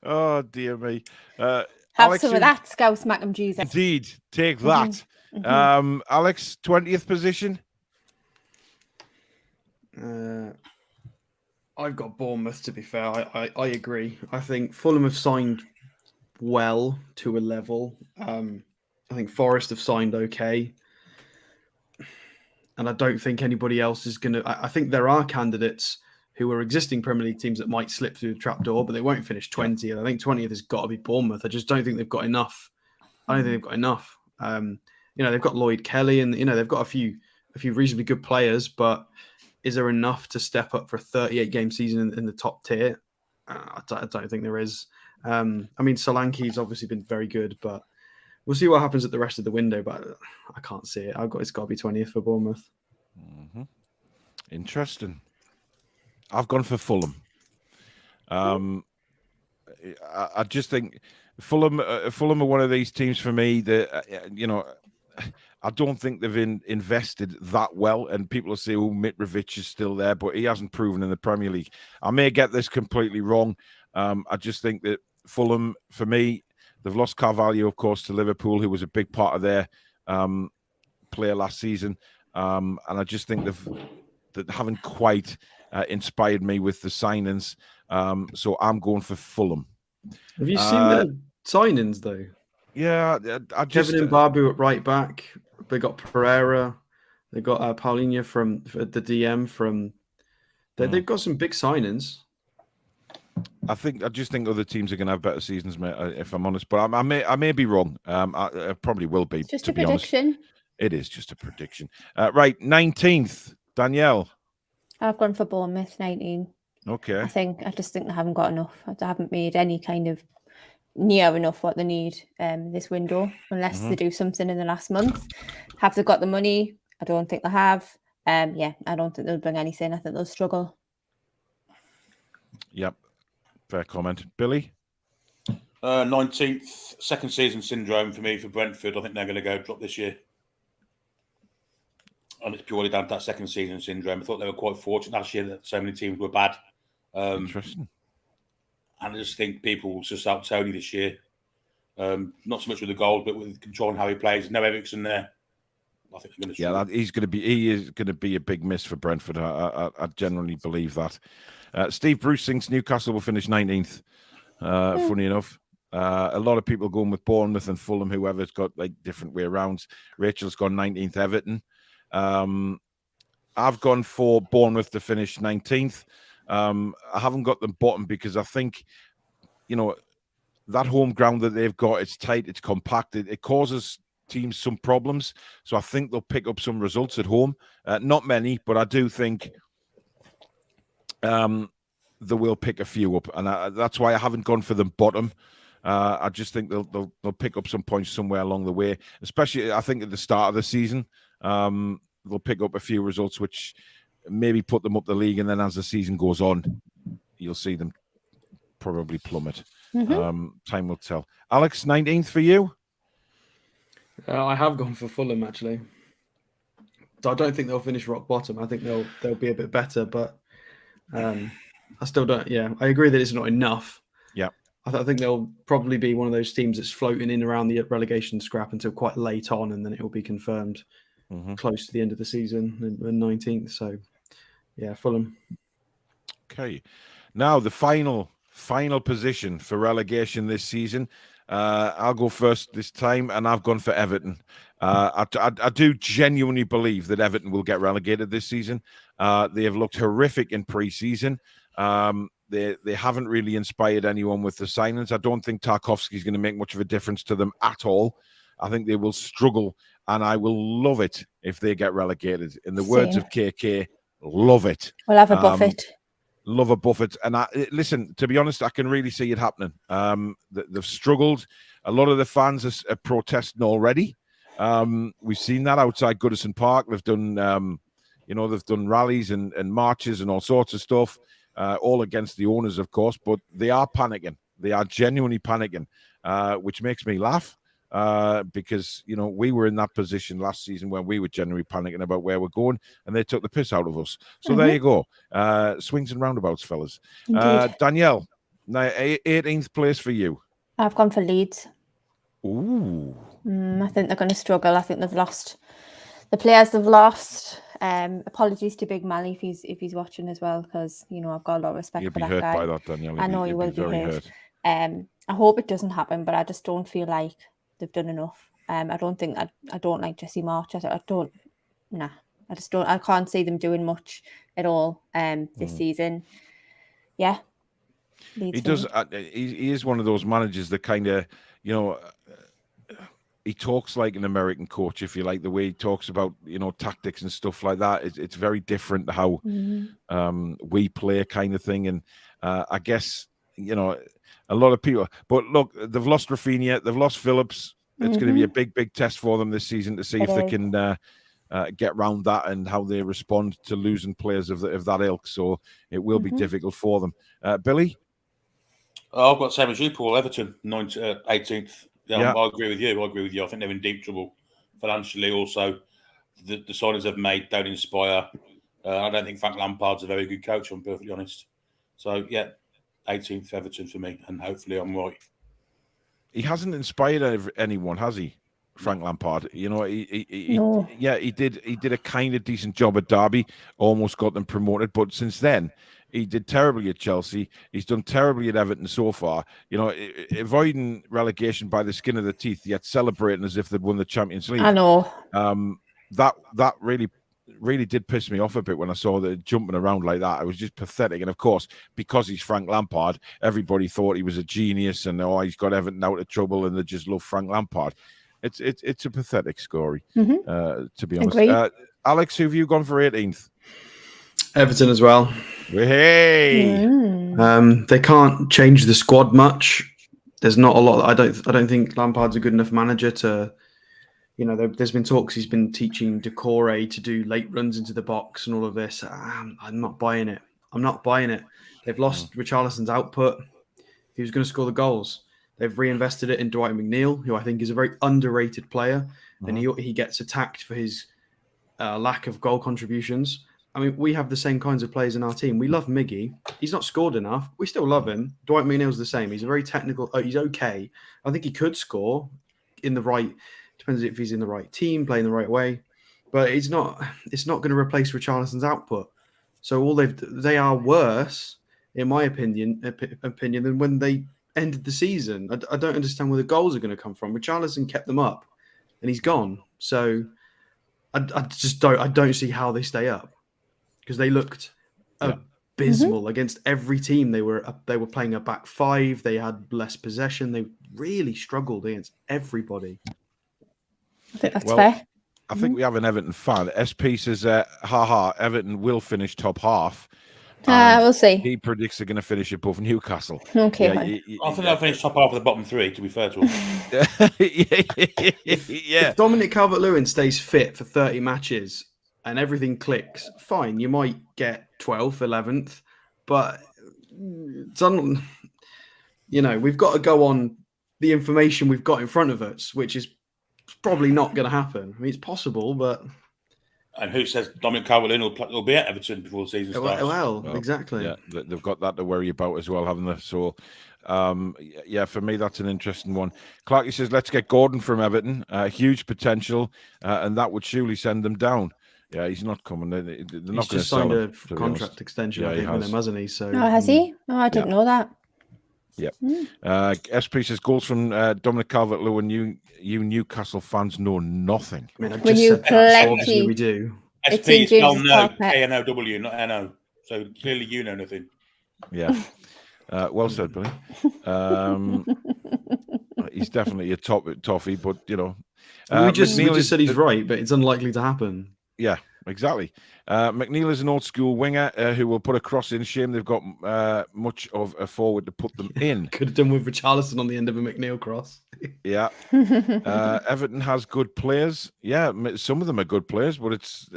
Oh, dear me. Have Alex, some of that, Scouse Mac and Jesus. Indeed. Take that. Alex, 20th position? I've got Bournemouth, to be fair. I agree. I think Fulham have signed well to a level. I think Forest have signed okay. And I don't think anybody else is going to... I think there are candidates who are existing Premier League teams that might slip through the trapdoor, but they won't finish 20. And I think 20th has got to be Bournemouth. I just don't think they've got enough. I don't think they've got enough. They've got Lloyd Kelly and, they've got a few reasonably good players, but is there enough to step up for a 38-game season in the top tier? I don't think there is. Solanke's obviously been very good, but we'll see what happens at the rest of the window, but I can't see it. It's got to be 20th for Bournemouth. Interesting. I've gone for Fulham. I just think Fulham are one of these teams for me that, I don't think they've invested that well. And people will say, oh, Mitrovic is still there, but he hasn't proven in the Premier League. I may get this completely wrong. I just think that Fulham, for me, they've lost Carvalho, of course, to Liverpool, who was a big part of their player last season. And I just think they haven't quite inspired me with the signings. So I'm going for Fulham. Have you seen the signings, though? Yeah. Kevin and Babu at right back. They got Pereira. They got Paulinho from the DM from... They've got some big signings. I just think other teams are going to have better seasons, mate. If I'm honest, but I may be wrong. I probably will be. It's just to a be prediction. Honest. It is just a prediction. Right, 19th, Danielle. I've gone for Bournemouth 19. Okay. I just think they haven't got enough. They haven't made any kind of near enough what they need this window, unless they do something in the last month. Have they got the money? I don't think they have. I don't think they'll bring anything. I think they'll struggle. Yep. Fair comment. Billy? 19th, second season syndrome for me for Brentford. I think they're going to go drop this year. And it's purely down to that second season syndrome. I thought they were quite fortunate last year that so many teams were bad. Interesting. And I just think people will suss out Tony this year. Not so much with the goals, but with controlling how he plays. No Ericsson there. I think they're going to struggle. He is going to be a big miss for Brentford. I generally believe that. Steve Bruce thinks Newcastle will finish 19th. Funny enough. A lot of people going with Bournemouth and Fulham, whoever's got like different way arounds. Rachel's gone 19th Everton. I've gone for Bournemouth to finish 19th. I haven't got them bottom because I think, that home ground that they've got, it's tight, it's compact, it causes teams some problems. So I think they'll pick up some results at home. Not many, but I do think they will pick a few up, and that's why I haven't gone for them bottom. I just think they'll pick up some points somewhere along the way, especially I think at the start of the season. They'll pick up a few results which maybe put them up the league, and then as the season goes on, you'll see them probably plummet. Time will tell. Alex, 19th for you? I have gone for Fulham, actually. So I don't think they'll finish rock bottom. I think they'll be a bit better, but I still don't. Yeah, I agree that it's not enough. Yeah. I think they'll probably be one of those teams that's floating in around the relegation scrap until quite late on, and then it will be confirmed close to the end of the season, in 19th. So, yeah, Fulham. Okay. Now, the final position for relegation this season. I'll go first this time, and I've gone for Everton. I do genuinely believe that Everton will get relegated this season. They have looked horrific in pre-season. They haven't really inspired anyone with the signings. I don't think Tarkowski's going to make much of a difference to them at all. I think they will struggle, and I will love it if they get relegated. In the words of KK, love it. We'll have a Buffett. Love a Buffett. And listen, to be honest, I can really see it happening. They've struggled. A lot of the fans are protesting already. We've seen that outside Goodison Park. They've done, they've done rallies and marches and all sorts of stuff, all against the owners, of course. But they are panicking. They are genuinely panicking, which makes me laugh. Because we were in that position last season when we were generally panicking about where we're going, and they took the piss out of us. So there you go. Swings and roundabouts, fellas. Danielle, 18th place for you. I've gone for Leeds. Ooh. I think they're going to struggle. I think they've lost the players they've lost. Apologies to Big Mally if he's watching as well, because I've got a lot of respect for that guy. You'll be hurt by that, Danielle. I know he will be hurt. I hope it doesn't happen, but I just don't feel like they've done enough. I don't like Jesse March. I can't see them doing much at all this season. Yeah. He does. He is one of those managers that kind of, he talks like an American coach, if you like, the way he talks about, tactics and stuff like that. It's very different to how we play, kind of thing. And I guess, a lot of people, but look, they've lost Rafinha, they've lost Phillips. It's going to be a big test for them this season to see if they can get round that and how they respond to losing players of that ilk. So it will be difficult for them. Billy? I've got the same as you, Paul. Everton, 18th. Yeah. I agree with you. I think they're in deep trouble financially. Also, the signings they've made don't inspire. I don't think Frank Lampard's a very good coach, I'm perfectly honest. So, yeah, 18th Everton for me, and hopefully I'm right. He hasn't inspired anyone, has he, Frank Lampard? No. He did a kind of decent job at Derby, almost got them promoted, but since then he did terribly at Chelsea. He's done terribly at Everton so far. Avoiding relegation by the skin of the teeth, yet celebrating as if they'd won the Champions League. I know. That really really did piss me off a bit when I saw the jumping around like that. It was just pathetic. And of course, because he's Frank Lampard, everybody thought he was a genius and he's got Everton out of trouble and they just love Frank Lampard. It's a pathetic story, to be honest. Alex, who have you gone for 18th? Everton as well. Hey, they can't change the squad much. There's not a lot. I don't think Lampard's a good enough manager to. There's been talks he's been teaching Decore to do late runs into the box and all of this. I'm not buying it. They've lost Richarlison's output. He was going to score the goals. They've reinvested it in Dwight McNeil, who I think is a very underrated player, and he gets attacked for his lack of goal contributions. I mean, we have the same kinds of players in our team. We love Miggy. He's not scored enough. We still love him. Dwight McNeil's the same. He's a very technical. He's okay. I think he could score in the right. Depends if he's in the right team, playing the right way. But it's not going to replace Richarlison's output. So they are worse, in my opinion, than when they ended the season. I don't understand where the goals are going to come from. Richarlison kept them up, and he's gone. So I don't see how they stay up, because they looked abysmal against every team. They were playing a back five. They had less possession. They really struggled against everybody. I think that's fair. I think we have an Everton fan. SP says, Everton will finish top half. We'll see. He predicts they're going to finish above Newcastle. Okay. I think they'll finish top half of the bottom three, to be fair to them. If Dominic Calvert-Lewin stays fit for 30 matches and everything clicks, fine, you might get 12th, 11th. But, we've got to go on the information we've got in front of us, which is probably not going to happen. I mean, it's possible, but... And who says Dominic Calvert-Lewin will be at Everton before the season starts? Well, exactly. Yeah, they've got that to worry about as well, haven't they? So, for me, that's an interesting one. Clarky says, let's get Gordon from Everton. Huge potential, and that would surely send them down. Yeah, he's not coming. They're not going to signed a contract extension, I think, with him, hasn't he? So, has he? Oh, I didn't know that. Yep. SP says, goals from Dominic Calvert-Lewin. You Newcastle fans know nothing. I mean, I just said that, so obviously we do. SP is spelled no, K-N-O-W, not N-O. So clearly you know nothing. Yeah. Well said, Billy. He's definitely a toffee, but, we just said he's right, but it's unlikely to happen. Yeah, exactly. McNeil is an old school winger who will put a cross in. Shame they've got much of a forward to put them in. Could have done with Richarlison on the end of a McNeil cross. Yeah. Everton has good players. Yeah, some of them are good players, but it's...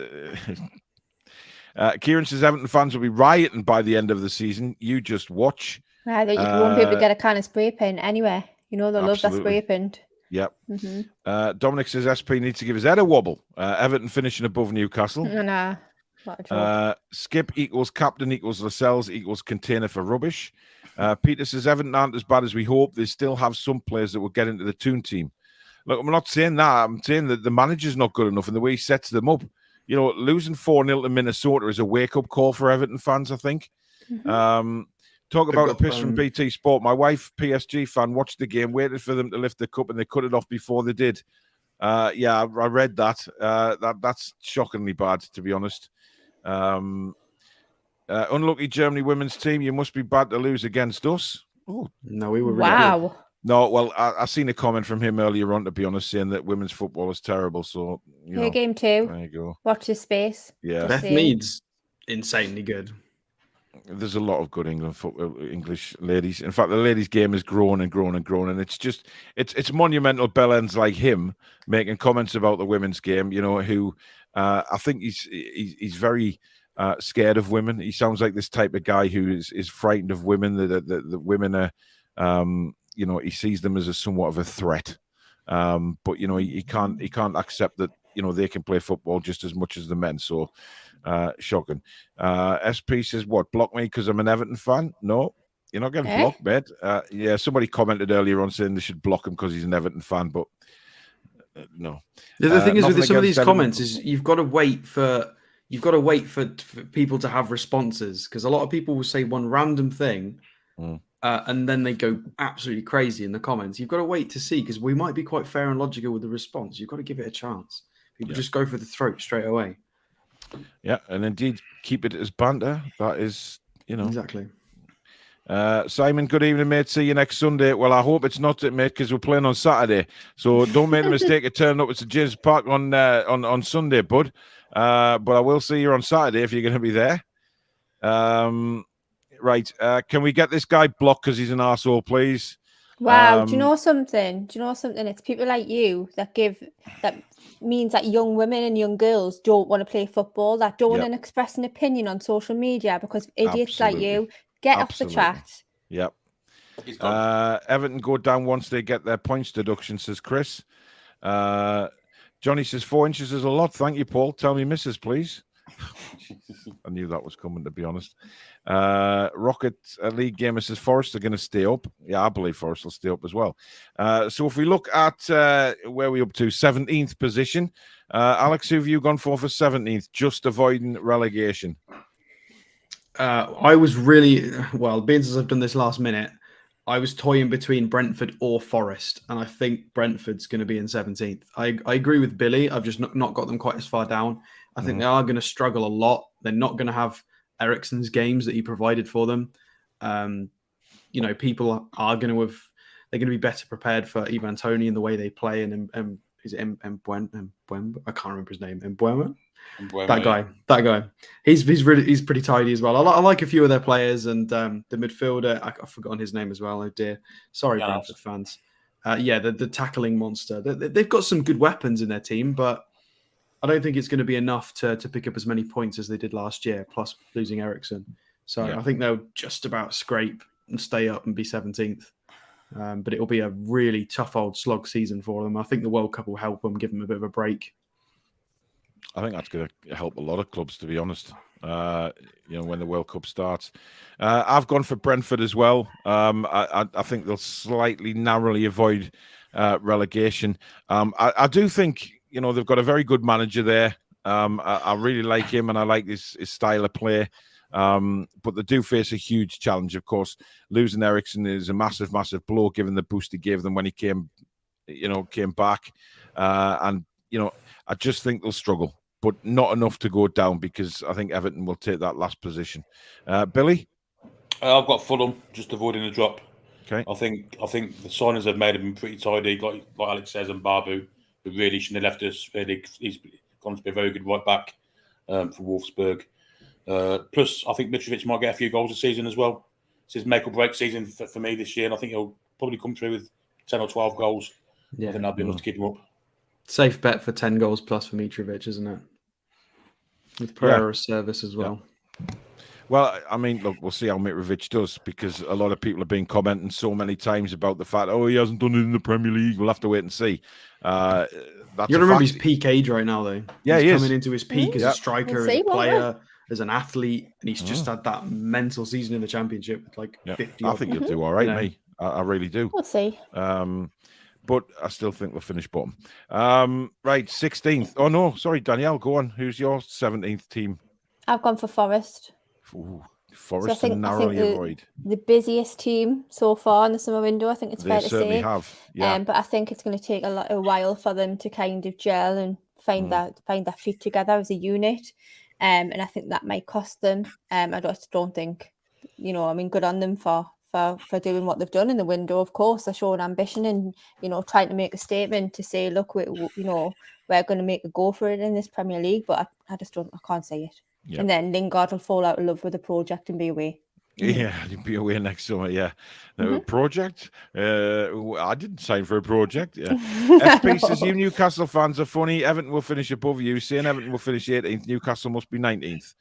Kieran says Everton fans will be rioting by the end of the season. You just watch. You won't be able to get a can of spray paint anyway. They'll love that spray paint. Yep. Dominic says SP needs to give his head a wobble. Everton finishing above Newcastle. Nah. Skip equals captain equals Lascelles equals container for rubbish. Peter says Everton aren't as bad as we hope. They still have some players that will get into the Toon team. Look, I'm not saying that. I'm saying that the manager's not good enough and the way he sets them up. Losing 4-0 to Minnesota is a wake-up call for Everton fans, I think. Talk about a piss from BT Sport. My wife, PSG fan, watched the game, waited for them to lift the cup, and they cut it off before they did. I read that. That's shockingly bad, to be honest. Unlucky Germany women's team. You must be bad to lose against us. Oh no, we were really wow. Good. No, well, I seen a comment from him earlier on, to be honest, saying that women's football is terrible. So, game 2. There you go. Watch your space. Yeah, Beth Mead's insanely good. There's a lot of good English ladies. In fact, the ladies' game has grown and grown and grown, and it's monumental bellends like him making comments about the women's game. Who I think he's very scared of women. He sounds like this type of guy who is frightened of women. The women are, he sees them as somewhat of a threat. But he can't accept that they can play football just as much as the men. So. Shocking. SP says, what, block me because I'm an Everton fan? No, you're not getting blocked, mate. Somebody commented earlier on saying they should block him because he's an Everton fan, but no. The thing is with some of these comments is you've got to wait for people to have responses, because a lot of people will say one random thing and then they go absolutely crazy in the comments. You've got to wait to see, because we might be quite fair and logical with the response. You've got to give it a chance. People just go for the throat straight away. Yeah, and indeed, keep it as banter. That is, Exactly. Simon, good evening, mate. See you next Sunday. Well, I hope it's not it, mate, because we're playing on Saturday. So don't make the mistake of turning up at St James Park on Sunday, bud. But I will see you on Saturday if you're going to be there. Right. Can we get this guy blocked because he's an arsehole, please? Wow. Do you know something? It's people like you that means that young women and young girls don't want to play football, that don't want to express an opinion on social media because idiots like you get off the chat. Yep. Everton go down once they get their points deduction, says Chris. Johnny says 4 inches is a lot. Thank you, Paul. Tell me missus, please. I knew that was coming, to be honest. Rocket League Gamer says Forest are going to stay up. Yeah, I believe Forest will stay up as well. So if we look at where we're up to, 17th position. Alex, who have you gone for 17th, just avoiding relegation? I was really, being as I've done this last minute, I was toying between Brentford or Forest, and I think Brentford's going to be in 17th. I agree with Billy. I've just not got them quite as far down. I think they are going to struggle a lot. They're not going to have Eriksen's games that he provided for them. People are going to they're going to be better prepared for Ivan Toney and the way they play. And is it Mbeumo? I can't remember his name. Mbeumo? That guy. He's pretty tidy as well. I like a few of their players, and the midfielder, I've forgotten his name as well. Oh dear, sorry, Brentford fans. The tackling monster. They've got some good weapons in their team, but I don't think it's going to be enough to pick up as many points as they did last year. Plus losing Eriksen, so I think they'll just about scrape and stay up and be 17th. But it'll be a really tough old slog season for them. I think the World Cup will help them, give them a bit of a break. I think that's going to help a lot of clubs, to be honest. When the World Cup starts, I've gone for Brentford as well. I think they'll slightly narrowly avoid relegation. I do think they've got a very good manager there. I really like him, and I like his style of play. But they do face a huge challenge, of course. Losing Eriksen is a massive, massive blow, given the boost he gave them when he came back. I just think they'll struggle, but not enough to go down, because I think Everton will take that last position. Billy? I've got Fulham, just avoiding the drop. Okay. I think the signings they've made have been pretty tidy, like Alex says, and Babu, who really shouldn't have left us. He's gone to be a very good right back for Wolfsburg. Plus, I think Mitrovic might get a few goals this season as well. It's his make or break season for me this year, and I think he'll probably come through with 10 or 12 goals. Yeah. I think that'll be enough to keep him up. Safe bet for 10 goals plus for Mitrovic, isn't it? With Pereira's service as well. Yeah. Well, I mean, look, we'll see how Mitrovic does, because a lot of people have been commenting so many times about the fact, he hasn't done it in the Premier League. We'll have to wait and see. That's you got to remember his peak age right now, though. Yeah, he's coming into his peak as a striker, as a player, yeah. as an athlete, and he's just had that mental season in the Championship with 50. I think he'll do all right, mate. I really do. We'll see. But I still think we'll finish bottom. Right, 16th. Oh, no, sorry, Danielle, go on. Who's your 17th team? I've gone for Forest. Ooh, Forest and narrowly avoid. The busiest team so far in the summer window, I think it's fair to say. They certainly have, yeah. But I think it's going to take a while for them to kind of gel and find their feet together as a unit. And I think that might cost them. I just don't think, good on them for doing what they've done in the window. Of course, they're showing ambition and trying to make a statement to say, look, we're going to make a go for it in this Premier League. But I can't say it. Yep. And then Lingard will fall out of love with the project and be away. Yeah, he'll be away next summer. Yeah, project. I didn't sign for a project. Yeah. FP says you Newcastle fans are funny. Everton will finish above you. Saying Everton will finish 18th. Newcastle must be 19th.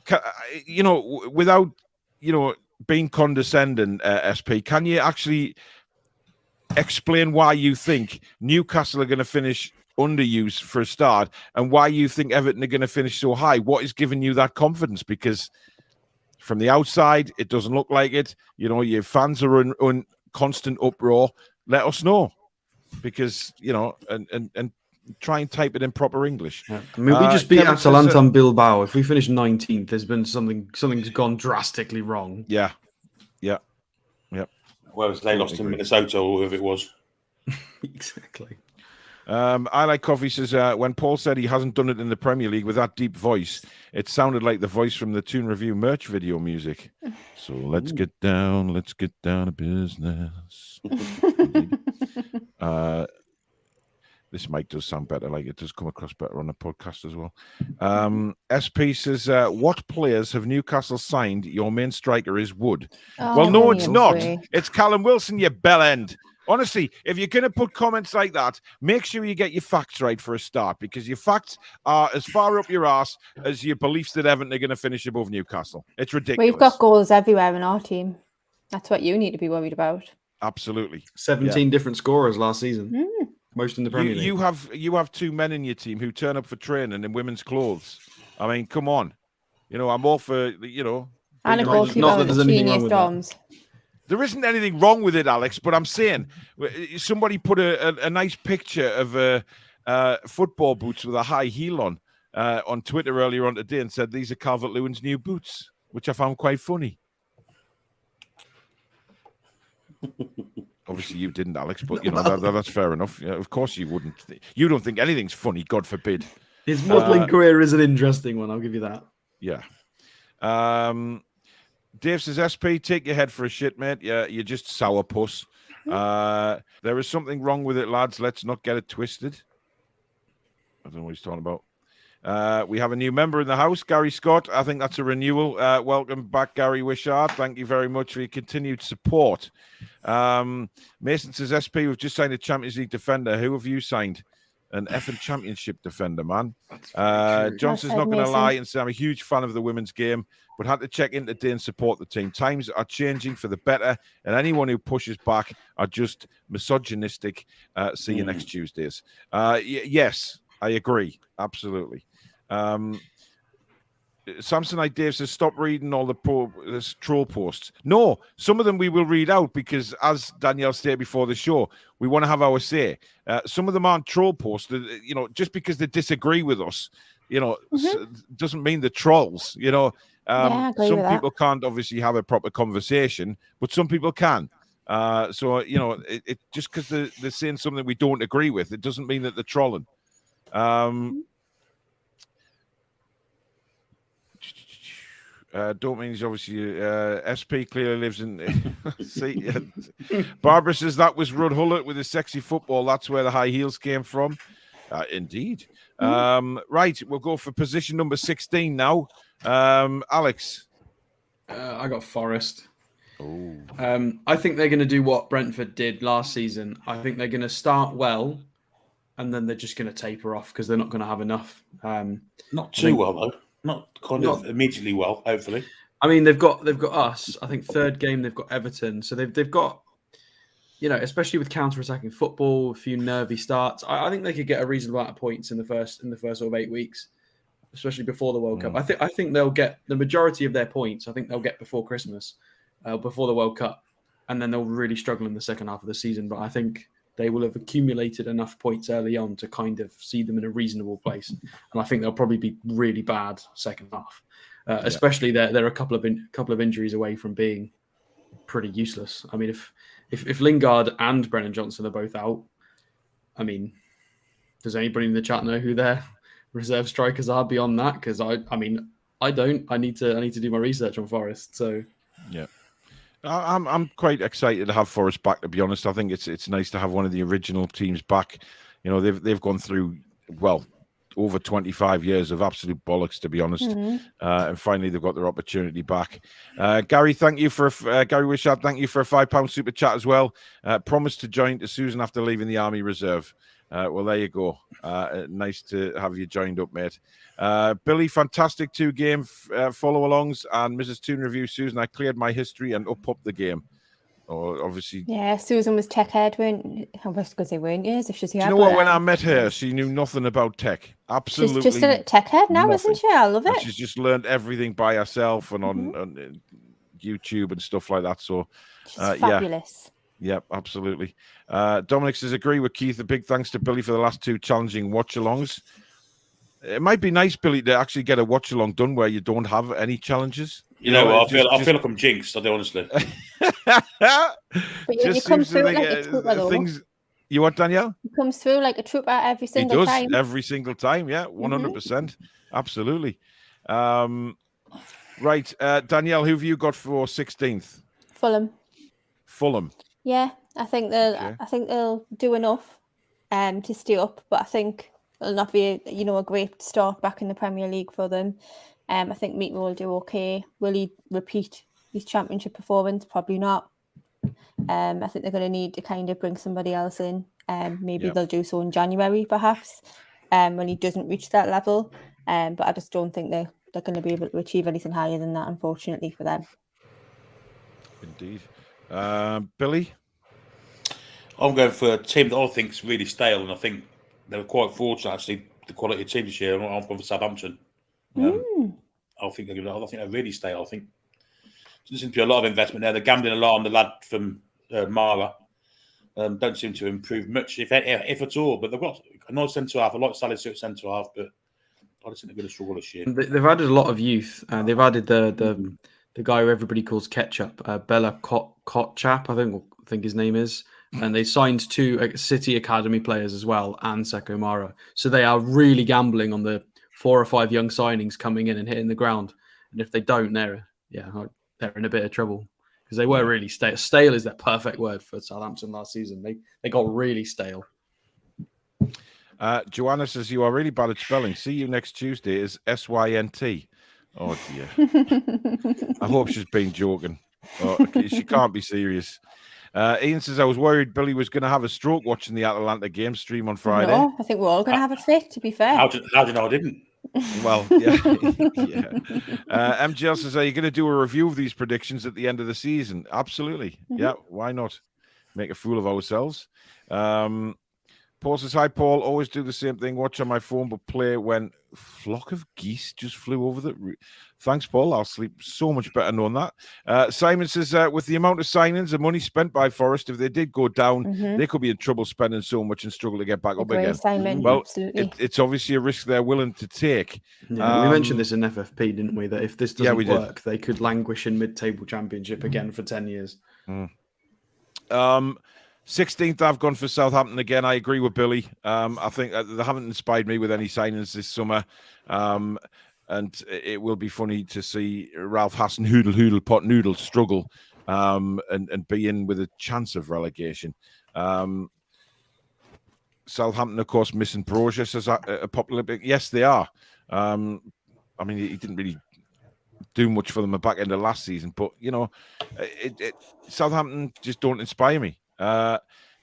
Okay. Without being condescending, SP, can you actually explain why you think Newcastle are going to finish under you for a start, and why you think Everton are going to finish so high? What is giving you that confidence? Because from the outside, it doesn't look like it. Your fans are in constant uproar. Let us know, because and try and type it in proper English. Yeah. I mean, we just beat Atalanta and Bilbao. If we finish 19th, there's been something's gone drastically wrong. Yeah. Whereas they lost to Minnesota or whoever it was. Exactly. I Like Coffee says, when Paul said he hasn't done it in the Premier League with that deep voice, it sounded like the voice from the Toon Review merch video music. So let's get down to business. This mic does sound better, like it does come across better on the podcast as well. SP says, what players have Newcastle signed? Your main striker is Wood. Well, no, it's not. It's Callum Wilson, you bellend. Honestly, if you're going to put comments like that, make sure you get your facts right for a start, because your facts are as far up your arse as your beliefs that Everton are going to finish above Newcastle. It's ridiculous. We've got goals everywhere in our team. That's what you need to be worried about. Absolutely. 17 different scorers last season. Most in the Premier League. You have two men in your team who turn up for training in women's clothes. I mean, come on. I'm all for, And a goalkeeper with the teeniest arms. There isn't anything wrong with it, Alex, but I'm saying somebody put a nice picture of football boots with a high heel on Twitter earlier on today and said these are Calvert-Lewin's new boots, which I found quite funny. Obviously, you didn't, Alex, but that's fair enough. Yeah, of course, you wouldn't. You don't think anything's funny, God forbid. His modelling career is an interesting one. I'll give you that. Yeah. Dave says, SP, take your head for a shit, mate. Yeah, you're just sourpuss. There is something wrong with it, lads. Let's not get it twisted. I don't know what he's talking about. We have a new member in the house, Gary Scott. I think that's a renewal. Welcome back, Gary Wishart. Thank you very much for your continued support. Mason says, SP, we've just signed a Champions League defender. Who have you signed? An effing Championship defender, man. Johnson's not going to lie and say I'm a huge fan of the women's game, but had to check in today and support the team. Times are changing for the better, and anyone who pushes back are just misogynistic. See you next Tuesdays. Yes, I agree. Absolutely. Samsonite Dave says, stop reading all the troll posts. No, some of them we will read out because, as Danielle stated before the show, we want to have our say. Some of them aren't troll posts. Just because they disagree with us, doesn't mean they're trolls. Some people can't obviously have a proper conversation, but some people can. It just because they're saying something we don't agree with, it doesn't mean that they're trolling. Don't mean he's obviously SP clearly lives in. See, Barbara says that was Rudd Hullett with his sexy football. That's where the high heels came from. Indeed. Right, we'll go for position number 16 now. Alex, I got Forest. I think they're going to do what Brentford did last season. I think they're going to start well, and then they're just going to taper off because they're not going to have enough. Not too well though. Not immediately well, hopefully. I mean, they've got us. I think third game they've got Everton, so they've got, especially with counter-attacking football, a few nervy starts. I think they could get a reasonable amount of points in the first sort of 8 weeks, especially before the World Cup. I think they'll get the majority of their points. I think they'll get before Christmas, before the World Cup, and then they'll really struggle in the second half of the season. But I think they will have accumulated enough points early on to kind of see them in a reasonable place. And I think they'll probably be really bad second half, especially they're a couple of injuries away from being pretty useless. I mean, if Lingard and Brennan Johnson are both out, I mean, does anybody in the chat know who their reserve strikers are beyond that? Because I don't. I need to do my research on Forest. So yeah. I'm quite excited to have Forest back, to be honest. I think it's nice to have one of the original teams back. They've gone through, over 25 years of absolute bollocks, to be honest. And finally, they've got their opportunity back. Gary, thank you for Gary Wishart. Thank you for a £5 super chat as well. Promised to join to Susan after leaving the Army Reserve. Well, there you go. Nice to have you joined up, mate. Billy, fantastic 2-game follow-alongs, and Mrs. Toon Review, Susan, I cleared my history and up the game. Obviously. Yeah, Susan was tech head, I was going to say, weren't you? If she's here. Do you know what? When I met her, she knew nothing about tech. Absolutely. She's just a tech head now, isn't she? I love it. And she's just learned everything by herself and on YouTube and stuff like that. So, she's fabulous. Yep, absolutely. Dominic says, agree with Keith. A big thanks to Billy for the last 2 challenging watch-alongs. It might be nice, Billy, to actually get a watch-along done where you don't have any challenges. You know what? I feel like I'm jinxed, honestly. But you come through like a trooper, though. You what, Danielle? He comes through like a trooper every single time. He does every single time. Yeah, 100%. Absolutely. Right, Danielle, who have you got for 16th? Fulham. Yeah, I think they'll do enough to stay up, but I think it'll not be a great start back in the Premier League for them. I think Meatmo will do okay. Will he repeat his championship performance? Probably not. I think they're going to need to kind of bring somebody else in. Maybe they'll do so in January, perhaps, when he doesn't reach that level. But I just don't think they're going to be able to achieve anything higher than that, unfortunately, for them. Indeed. Billy? I'm going for a team that I think is really stale, and I think they were quite fortunate, actually, the quality of team this year. I'm going for Southampton. I think they're really stale. I think there seems to be a lot of investment there. They're gambling a lot on the lad from Mara. Don't seem to improve much, if at all. But they've got a nice centre half. I like Sally's centre half, but I just think they're going to struggle this year. They've added a lot of youth. They've added the guy who everybody calls Ketchup, Bella Kotchap, I think his name is. And they signed 2 City Academy players as well, and Seko Mara. So they are really gambling on the 4 or 5 young signings coming in and hitting the ground. And if they don't, they're in a bit of trouble, because they were really stale. Stale is that perfect word for Southampton last season. They got really stale. Joanna says, you are really bad at spelling. See you next Tuesday is SYNT. Oh, dear. I hope she's been joking. She can't be serious. Ian says, I was worried Billy was going to have a stroke watching the Atalanta game stream on Friday. No, I think we're all going to have a fit, to be fair. How do you know I didn't? Well, yeah. MGL says, are you going to do a review of these predictions at the end of the season? Absolutely. Yeah, why not? Make a fool of ourselves. Paul says, hi, Paul. Always do the same thing. Watch on my phone, but play when flock of geese just flew over the... Thanks, Paul. I'll sleep so much better knowing that. Simon says, with the amount of signings and money spent by Forest, if they did go down, they could be in trouble spending so much and struggle to get back up again. Simon. Well, absolutely. It's obviously a risk they're willing to take. Yeah, we mentioned this in FFP, didn't we? That if this doesn't work, they could languish in mid-table championship again for 10 years. 16th, I've gone for Southampton again. I agree with Billy. I think they haven't inspired me with any signings this summer. And it will be funny to see Ralph Hassan Hoodle Pot Noodle struggle and be in with a chance of relegation. Southampton, of course, missing Brozius as a popular pick. Yes, they are. I mean, he didn't really do much for them at the back end of last season, but Southampton just don't inspire me.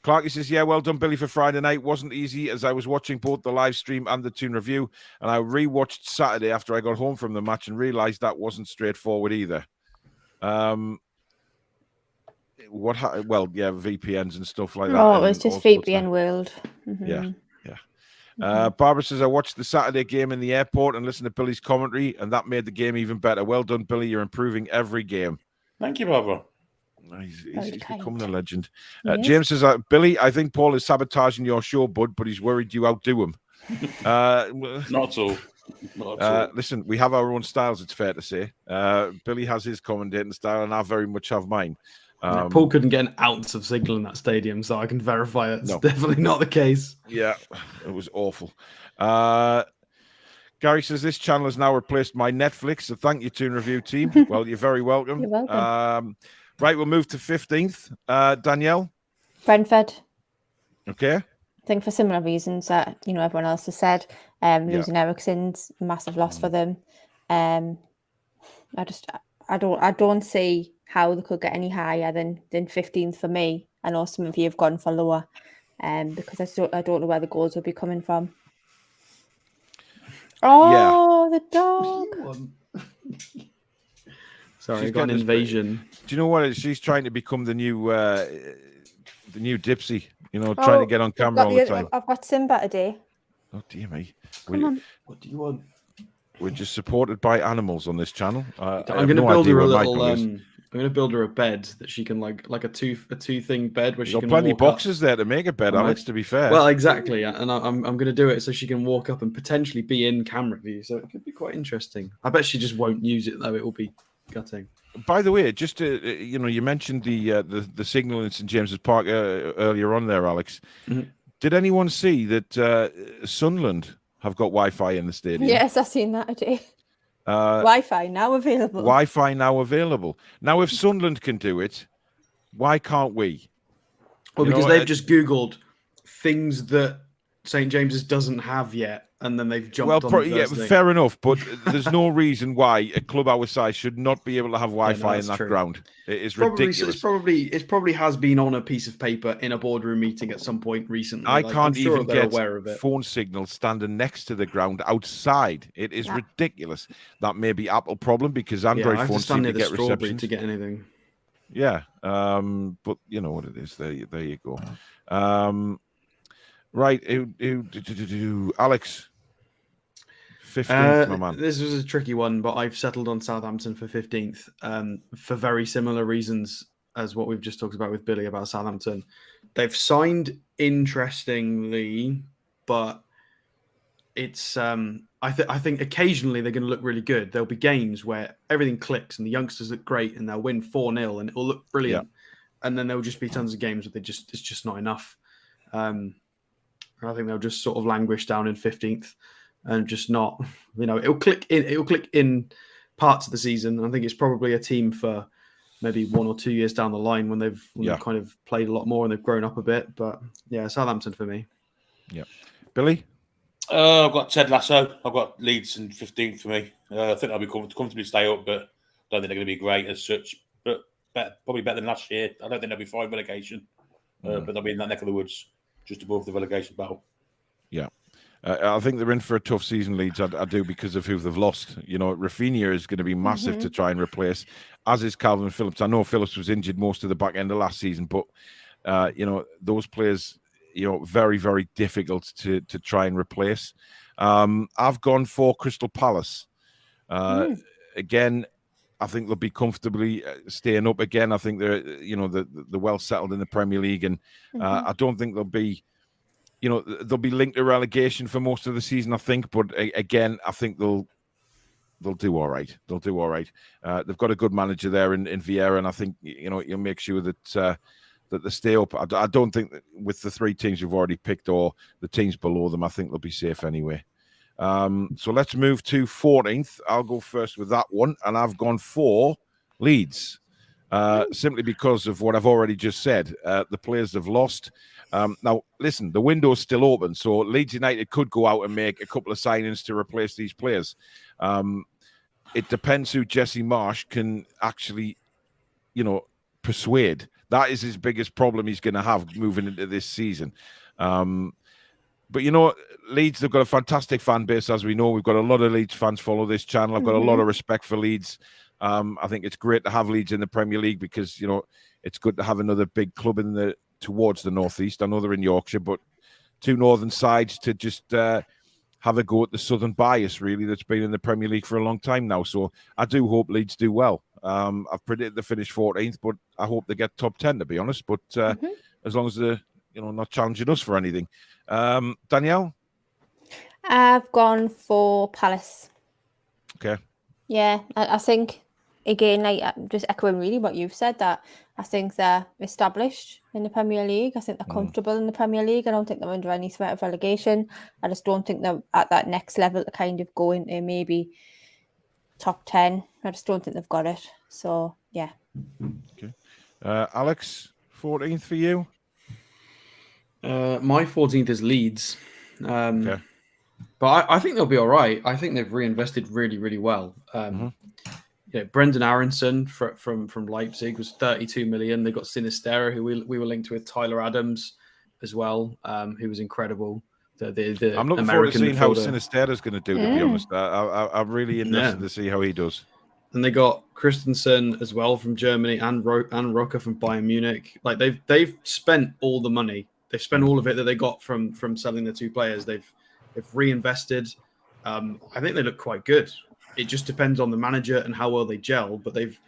Clarky says, yeah, well done, Billy, for Friday night. Wasn't easy, as I was watching both the live stream and the Toon review, and I rewatched Saturday after I got home from the match and realised that wasn't straightforward either. Well, yeah, VPNs and stuff like that. Oh, it was just VPN world. Yeah. Barbara says, I watched the Saturday game in the airport and listened to Billy's commentary, and that made the game even better. Well done, Billy. You're improving every game. Thank you, Barbara. He's becoming a legend. James says, Billy, I think Paul is sabotaging your show, bud, but he's worried you outdo him. Not so. Listen, we have our own styles, it's fair to say. Billy has his commentating style, and I very much have mine. Paul couldn't get an ounce of signal in that stadium, so I can verify it's definitely not the case. Yeah, it was awful. Gary says, this channel has now replaced my Netflix, so thank you, Toon Review team. Well, you're very welcome. You're welcome. Right, we'll move to 15th. Danielle? Brentford. Okay. I think for similar reasons that, everyone else has said. Losing Eriksen's a massive loss for them. I don't see how they could get any higher than 15th for me. I know some of you have gone for lower because I don't know where the goals will be coming from. Oh, the dog. Sorry, I got an invasion. Do you know what? She's trying to become the new Dipsy, trying to get on camera all the time. I've got Simba today. Oh, dear me. Come on. What do you want? We're just supported by animals on this channel. I'm going to build her a little... I'm going to build her a bed that she can like a two thing bed where she can. Got plenty of boxes there to make a bed, Alex. To be fair. Well, exactly, and I'm going to do it so she can walk up and potentially be in camera view. So it could be quite interesting. I bet she just won't use it though. It will be gutting. By the way, just to, you mentioned the signal in St James's Park earlier on there, Alex. Mm-hmm. Did anyone see that Sunderland have got Wi-Fi in the stadium? Yes, I've seen that today. Wi-Fi now available. Wi-Fi now available. Now, if Sunderland can do it, why can't we? Well, because they've just Googled things that St James's doesn't have yet, and then they've jumped on the first thing. Fair enough, but there's no reason why a club our size should not be able to have Wi-Fi in that ground. It is ridiculous. It probably has been on a piece of paper in a boardroom meeting at some point recently. I can't even get phone signal standing next to the ground outside. It is ridiculous. That may be Apple problem because Android phones seem to get reception to get anything. Yeah, but you know what it is. There you go. Right, Alex. 15th, my man. This was a tricky one, but I've settled on Southampton for 15th for very similar reasons as what we've just talked about with Billy about Southampton. They've signed interestingly, but it's I think occasionally they're going to look really good. There'll be games where everything clicks and the youngsters look great and they'll win 4-0 and it'll look brilliant. Yeah. And then there'll just be tons of games where it's just not enough. I think they'll just sort of languish down in 15th. And just not, it'll click in parts of the season. I think it's probably a team for maybe 1 or 2 years down the line when they've kind of played a lot more and they've grown up a bit. But yeah, Southampton for me. Yeah, Billy. I've got Ted Lasso. I've got Leeds in 15th for me. I think they'll be comfortably stay up, but I don't think they're going to be great as such. But probably better than last year. I don't think they'll be fine relegation, but they'll be in that neck of the woods, just above the relegation battle. Yeah. I think they're in for a tough season, Leeds. I do, because of who they've lost. Rafinha is going to be massive to try and replace, as is Calvin Phillips. I know Phillips was injured most of the back end of last season, but those players, very, very difficult to try and replace. I've gone for Crystal Palace. Again, I think they'll be comfortably staying up again. I think they're well settled in the Premier League, and I don't think they'll be. They'll be linked to relegation for most of the season, I think. But again, I think they'll do all right. They'll do all right. They've got a good manager there in Vieira, and I think you'll make sure that they stay up. I don't think that with the 3 teams you've already picked or the teams below them, I think they'll be safe anyway. So let's move to 14th. I'll go first with that one, and I've gone for Leeds. Simply because of what I've already just said. The players have lost. Now, listen, the window's still open, so Leeds United could go out and make a couple of signings to replace these players. It depends who Jesse Marsh can actually, persuade. That is his biggest problem he's going to have moving into this season. But, Leeds, they've got a fantastic fan base, as we know. We've got a lot of Leeds fans follow this channel. I've got a lot of respect for Leeds. I think it's great to have Leeds in the Premier League because, it's good to have another big club towards the northeast. I know they're in Yorkshire, but 2 northern sides to just have a go at the southern bias, really, that's been in the Premier League for a long time now. So I do hope Leeds do well. I've predicted they finish 14th, but I hope they get top 10, to be honest. But as long as they're not challenging us for anything. Danielle? I've gone for Palace. Okay. Yeah, I think, again, I'm just echoing really what you've said, that I think they're established in the Premier League. I think they're comfortable in the Premier League. I don't think they're under any threat of relegation. I just don't think they're at that next level to kind of go into maybe top 10. I just don't think they've got it. So, yeah. Okay. Alex, 14th for you? My 14th is Leeds. Okay. But I think they'll be all right. I think they've reinvested really, really well. Brendan Aronson from Leipzig was 32 million. They got Sinistera, who we were linked with, Tyler Adams as well, who was incredible. The I'm looking forward to seeing how Sinistera's going to do, to be honest. I'm really interested to see how he does. And they got Christensen as well from Germany and Roca from Bayern Munich. Like they've spent all the money. They've spent all of it that they got from selling the 2 players. They've reinvested. I think they look quite good. It just depends on the manager and how well they gel. But they've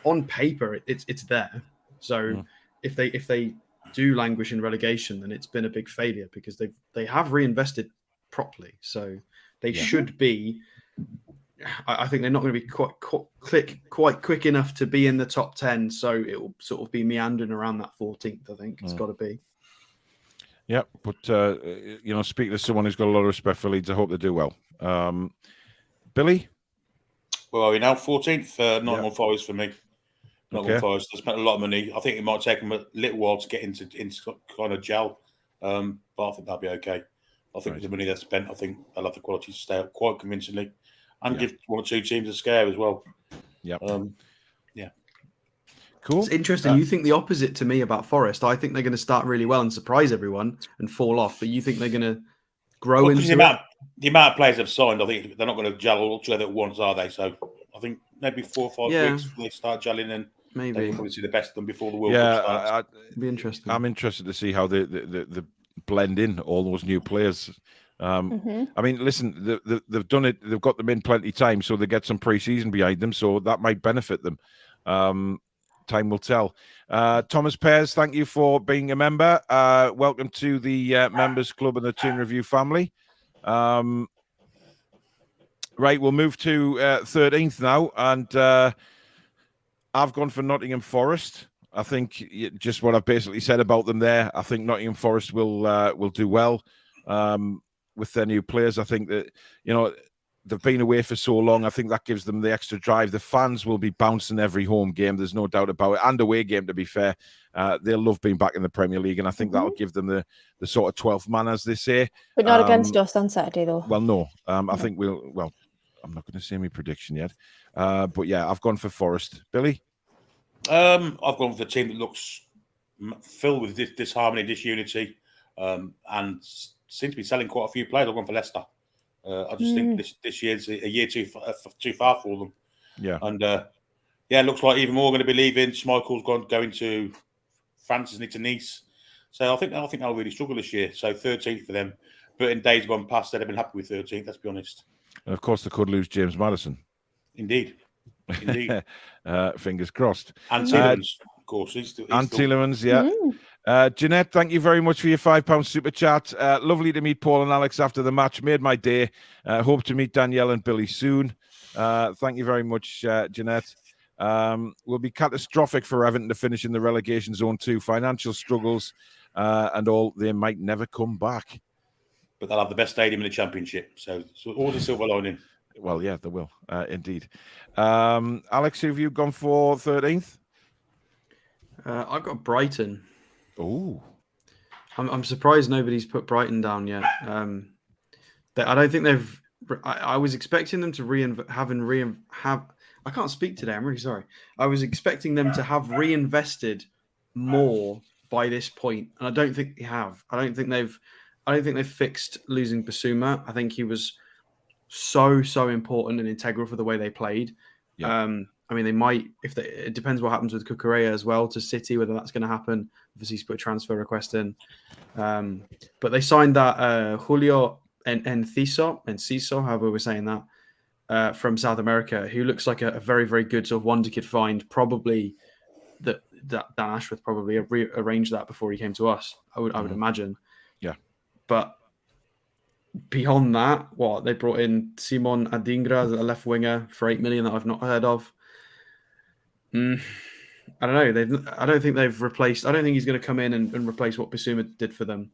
on paper it's there. So if they do languish in relegation, then it's been a big failure because they have reinvested properly. So they should be I think they're not going to be quite quick enough to be in the top 10. So it will sort of be meandering around that 14th. I think it's got to be. Yeah, but speaking to someone who's got a lot of respect for Leeds, I hope they do well. Billy, where are we now? 14th. Nottingham Forest for me. Nottingham Forest. They spent a lot of money. I think it might take them a little while to get into kind of gel, but I think they'll be okay. I think with the money they've spent, I think they'll have the quality to stay up quite convincingly, and give one or two teams a scare as well. Yeah. Cool. It's interesting. You think the opposite to me about Forest. I think they're going to start really well and surprise everyone and fall off, but you think they're going to grow into the amount of players they've signed. I think they're not going to gel all together at once, are they? So I think maybe 4 or 5 weeks they start gelling, and maybe they can probably see the best of them before the World Cup starts. It'd be interesting. I'm interested to see how they blend in all those new players. I mean, listen, they've done it. They've got them in plenty of time, so they get some pre-season behind them, so that might benefit them. Time will tell. Thomas Pears, thank you for being a member. Welcome to the Members Club and the Toon Review family. Right, we'll move to 13th now, and I've gone for Nottingham Forest. I think just what I've basically said about them there. I think Nottingham Forest will do well with their new players. I think that they've been away for so long. I think that gives them the extra drive. The fans will be bouncing every home game. There's no doubt about it. And away game, to be fair. They'll love being back in the Premier League, and I think that'll give them the sort of 12th man, as they say. But not against us on Saturday, though. Well, no. I think I'm not going to say my prediction yet. But yeah, I've gone for Forest. Billy? I've gone for a team that looks filled with disharmony, disunity, and seems to be selling quite a few players. I've gone for Leicester. I just think this year's a year too far for them. Yeah. And it looks like even more going to be leaving. Schmeichel's going to France, isn't he, to Nice? So I think they'll really struggle this year. So 13th for them. But in days gone past, they'd have been happy with 13th, let's be honest. And of course, they could lose James Maddison. Indeed. Fingers crossed. And Tielemans, of course. Tielemans, yeah. Jeanette, thank you very much for your £5 super chat. Lovely to meet Paul and Alex after the match. Made my day. Hope to meet Danielle and Billy soon. Thank you very much, Jeanette. Will be catastrophic for Everton to finish in the relegation zone too. Financial struggles and all. They might never come back. But they'll have the best stadium in the Championship. So all the silver lining. Well, yeah, they will, indeed. Alex, who have you gone for 13th? I've got Brighton. Oh, I'm surprised nobody's put Brighton down yet. I don't think they've. I was expecting them to have. I can't speak today. I'm really sorry. I was expecting them to have reinvested more by this point, and I don't think they have. I don't think they've fixed losing Basuma. I think he was so important and integral for the way they played. Yeah. I mean, they might, it depends what happens with Cucurella as well to City, whether that's going to happen. Obviously, he's put a transfer request in. But they signed that Julio Enciso, however we're saying that, from South America, who looks like a very, very good sort of wonder kid find. Probably that Dan Ashworth probably arranged that before he came to us, I would imagine. Yeah. But beyond that, they brought in Simon Adingra as a left winger for 8 million that I've not heard of. I don't know. I don't think they've replaced. I don't think he's going to come in and replace what Basuma did for them.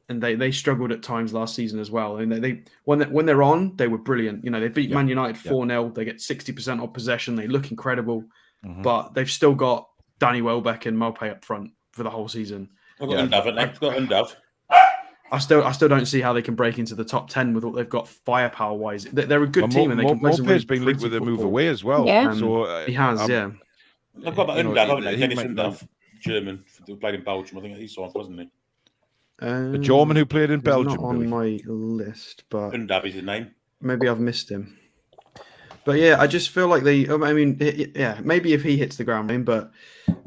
And they struggled at times last season as well. And they when they're on, they were brilliant. They beat Man United 4-0. They get 60% of possession. They look incredible, but they've still got Danny Welbeck and Maupay up front for the whole season. They've got Undav. I still don't see how they can break into the top 10 with what they've got firepower wise. They're a good team, and they can play some really been linked with a move away as well. Yeah. So he has, yeah. They've got Undav, haven't they? Dennis Undav, German, who played in Belgium. I think he's on, wasn't he? A German who played in Belgium. Not on my list, but Undav is his name. Maybe I've missed him. But yeah, I just feel like maybe if he hits the ground running, but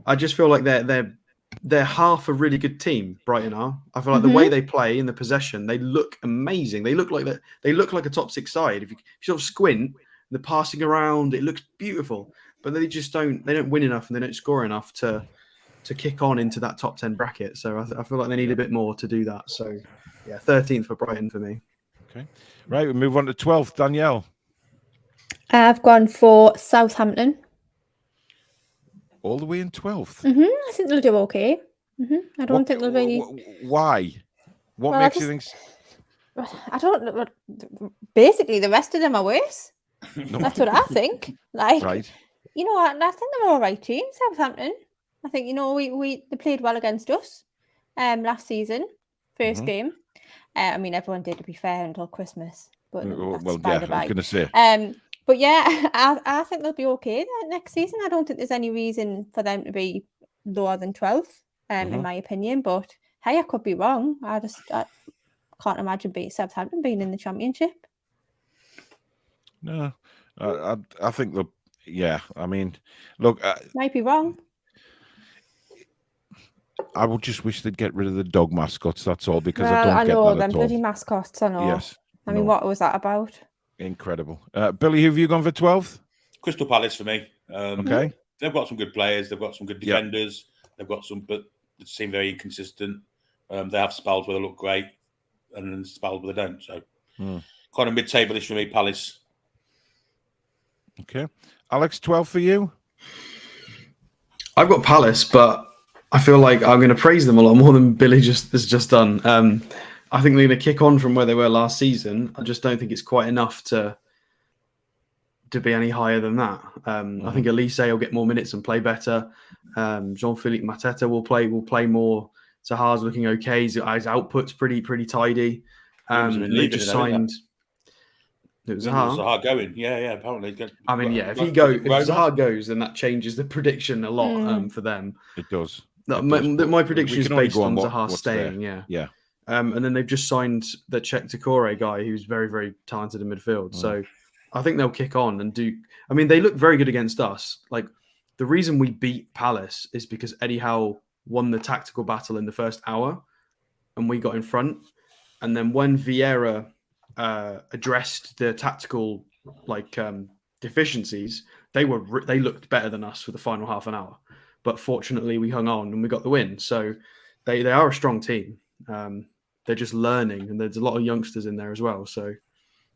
I just feel like they're half a really good team. Brighton are. I feel like the way they play in the possession, they look amazing. They look like a top 6 side. If you sort of squint, the passing around, it looks beautiful. But they just don't win enough and they don't score enough to kick on into that top 10 bracket. So I feel like they need a bit more to do that. So yeah, 13th for Brighton for me. Okay, right. We move on to 12th. Danielle. I've gone for Southampton. All the way in 12th? I think they'll do okay. I don't think they'll be... Why? What makes you think... I don't know. Basically, the rest of them are worse. That's what I think. Like, right. You know, I think they're all right team, Southampton. I think, you know, they played well against us last season, first game. I mean, everyone did, to be fair, until Christmas. But well, yeah, I was going to say. But yeah, I think they'll be okay next season. I don't think there's any reason for them to be lower than 12th, in my opinion. But hey, I could be wrong. I can't imagine Southampton being in the Championship. No, I think the I mean, look, might be wrong. I would just wish they'd get rid of the dog mascots. That's all, because I don't get know that them at all. bloody mascots. I know. Yes. I mean, what was that about? Incredible. Billy, who have you gone for 12th? Crystal Palace for me. Okay. They've got some good players. They've got some good defenders. They've got some, but they seem very inconsistent. They have spells where they look great, and then spells where they don't. So, kind of mid-table-ish for me, Palace. Okay. Alex, 12 for you? I've got Palace, but I feel like I'm going to praise them a lot more than Billy has just done. I think they're going to kick on from where they were last season. I just don't think it's quite enough to be any higher than that. I think Elise will get more minutes and play better. Jean-Philippe Mateta will play more. Zaha's looking okay. His output's pretty tidy. They just signed. It was Zaha going. Yeah, apparently. I mean, if Zaha goes, then that changes the prediction a lot for them. It does. My prediction is based on Zaha staying. Yeah. And then they've just signed the Czech Takore guy, who's very, very talented in midfield. So I think they'll kick on and do. I mean, they look very good against us. Like, the reason we beat Palace is because Eddie Howe won the tactical battle in the first hour, and we got in front. And then when Vieira addressed the tactical deficiencies, they looked better than us for the final half an hour. But fortunately, we hung on and we got the win. So they are a strong team. They're just learning, and there's a lot of youngsters in there as well. So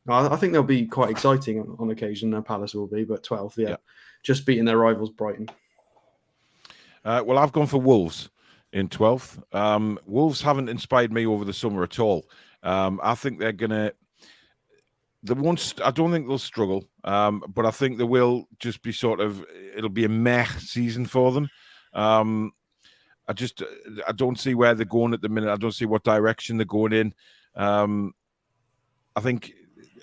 I think they'll be quite exciting on occasion. Palace will be, but 12th, just beating their rivals Brighton. Well, I've gone for Wolves in 12th. Wolves haven't inspired me over the summer at all. I think they're gonna. I don't think they'll struggle, but I think they will just be it'll be a meh season for them. I don't see where they're going at the minute. I don't see what direction they're going in. I think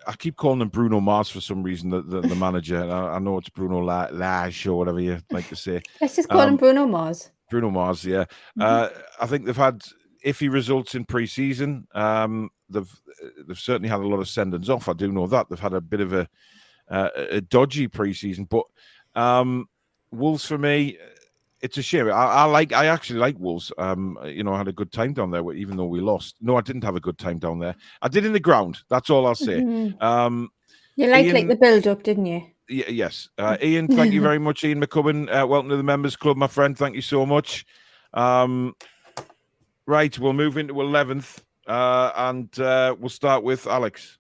I keep calling him Bruno Mars for some reason, the manager. I know it's Bruno Lage or whatever you like to say. Let's just call him Bruno Mars. Bruno Mars, yeah. I think they've had iffy results in pre-season. They've certainly had a lot of send-ins off. I do know that. They've had a bit of a dodgy pre-season. But Wolves, for me, it's a shame. I actually like Wolves. I had a good time down there, even though we lost. No, I didn't have a good time down there. I did in the ground. That's all I'll say. You Ian, the build-up, didn't you? Yes. Ian, thank you very much. Ian McCubbin, welcome to the Members Club, my friend. Thank you so much. Right, we'll move into 11th, and we'll start with Alex.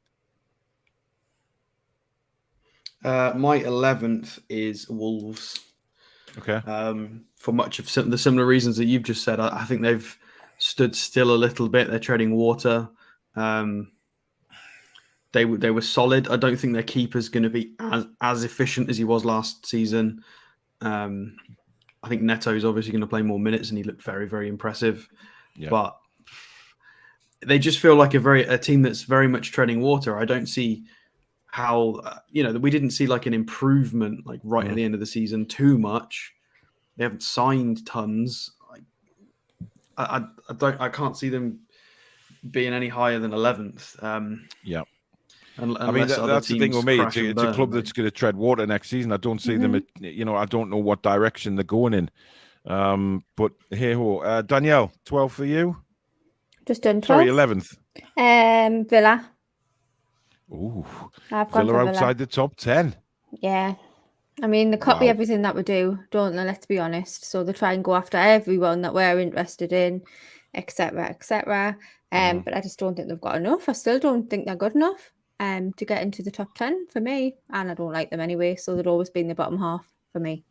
My 11th is Wolves. Okay. For much of the similar reasons that you've just said, I think they've stood still a little bit. They're treading water. They were solid. I don't think their keeper's going to be as efficient as he was last season. I think Neto's obviously going to play more minutes, and he looked very, very impressive. Yeah. But they just feel like a team that's very much treading water. I don't see how we didn't see like an improvement at the end of the season too much. They haven't signed tons. I can't see them being any higher than 11th. Yeah. I mean, that's the thing with me. It's a club that's going to tread water next season. I don't see them. I don't know what direction they're going in. But hey-ho. Danielle, 12 for you? Just done 12. Sorry, 11th. Villa. Ooh, I've gone Villa for outside the top 10. Yeah. I mean, they copy everything that we do, don't they? Let's be honest. So they try and go after everyone that we're interested in, etc., etc. But I just don't think they've got enough. I still don't think they're good enough. to get into the top 10 for me, and I don't like them anyway, so they'd always be in the bottom half for me.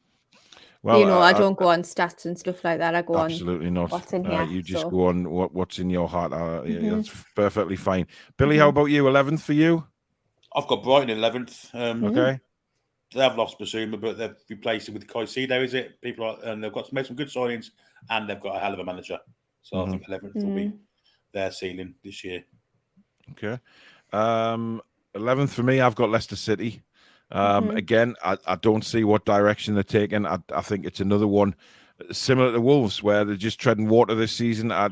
Well, I don't go on stats and stuff like that. I go absolutely on not. what's in here. You just go on what's in your heart. That's perfectly fine. Billy, Mm-hmm. how about you? 11th for you? I've got Brighton 11th. Okay. They have lost Basuma, but they've replaced it with Caicedo, is it? And they've got made some good signings, and they've got a hell of a manager. So I think 11th will be their ceiling this year. Okay. 11th for me, I've got Leicester City. Again, I don't see what direction they're taking. I think it's another one similar to Wolves, where they're just treading water this season. I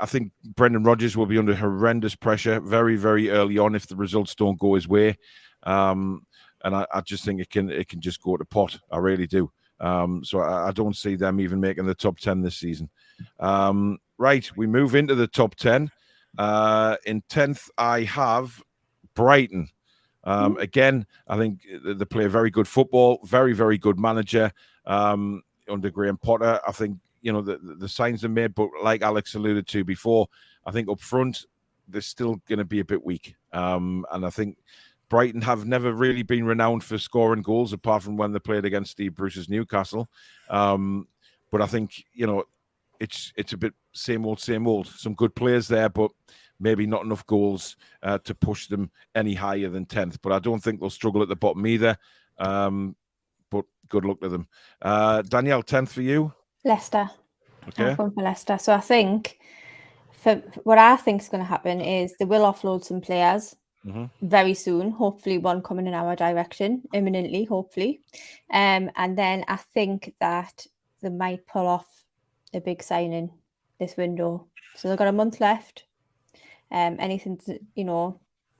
think Brendan Rodgers will be under horrendous pressure very, very early on if the results don't go his way. And I just think it can just go to pot. I really do. So I don't see them even making the top 10 this season. Right, we move into the top 10. In 10th, I have Brighton. Again, I think they play very good football, very, very good manager under Graham Potter. I think, the signs are made, but like Alex alluded to before, I think up front, they're still going to be a bit weak. And I think Brighton have never really been renowned for scoring goals, apart from when they played against Steve Bruce's Newcastle. But I think, it's a bit same old. Some good players there, but maybe not enough goals to push them any higher than 10th. But I don't think they'll struggle at the bottom either. But good luck to them. Danielle, 10th for you? Leicester. Okay. I'm going for Leicester. So I think what I think is going to happen is they will offload some players very soon. Hopefully one coming in our direction imminently, hopefully. And then I think that they might pull off a big signing this window. So they've got a month left. Anything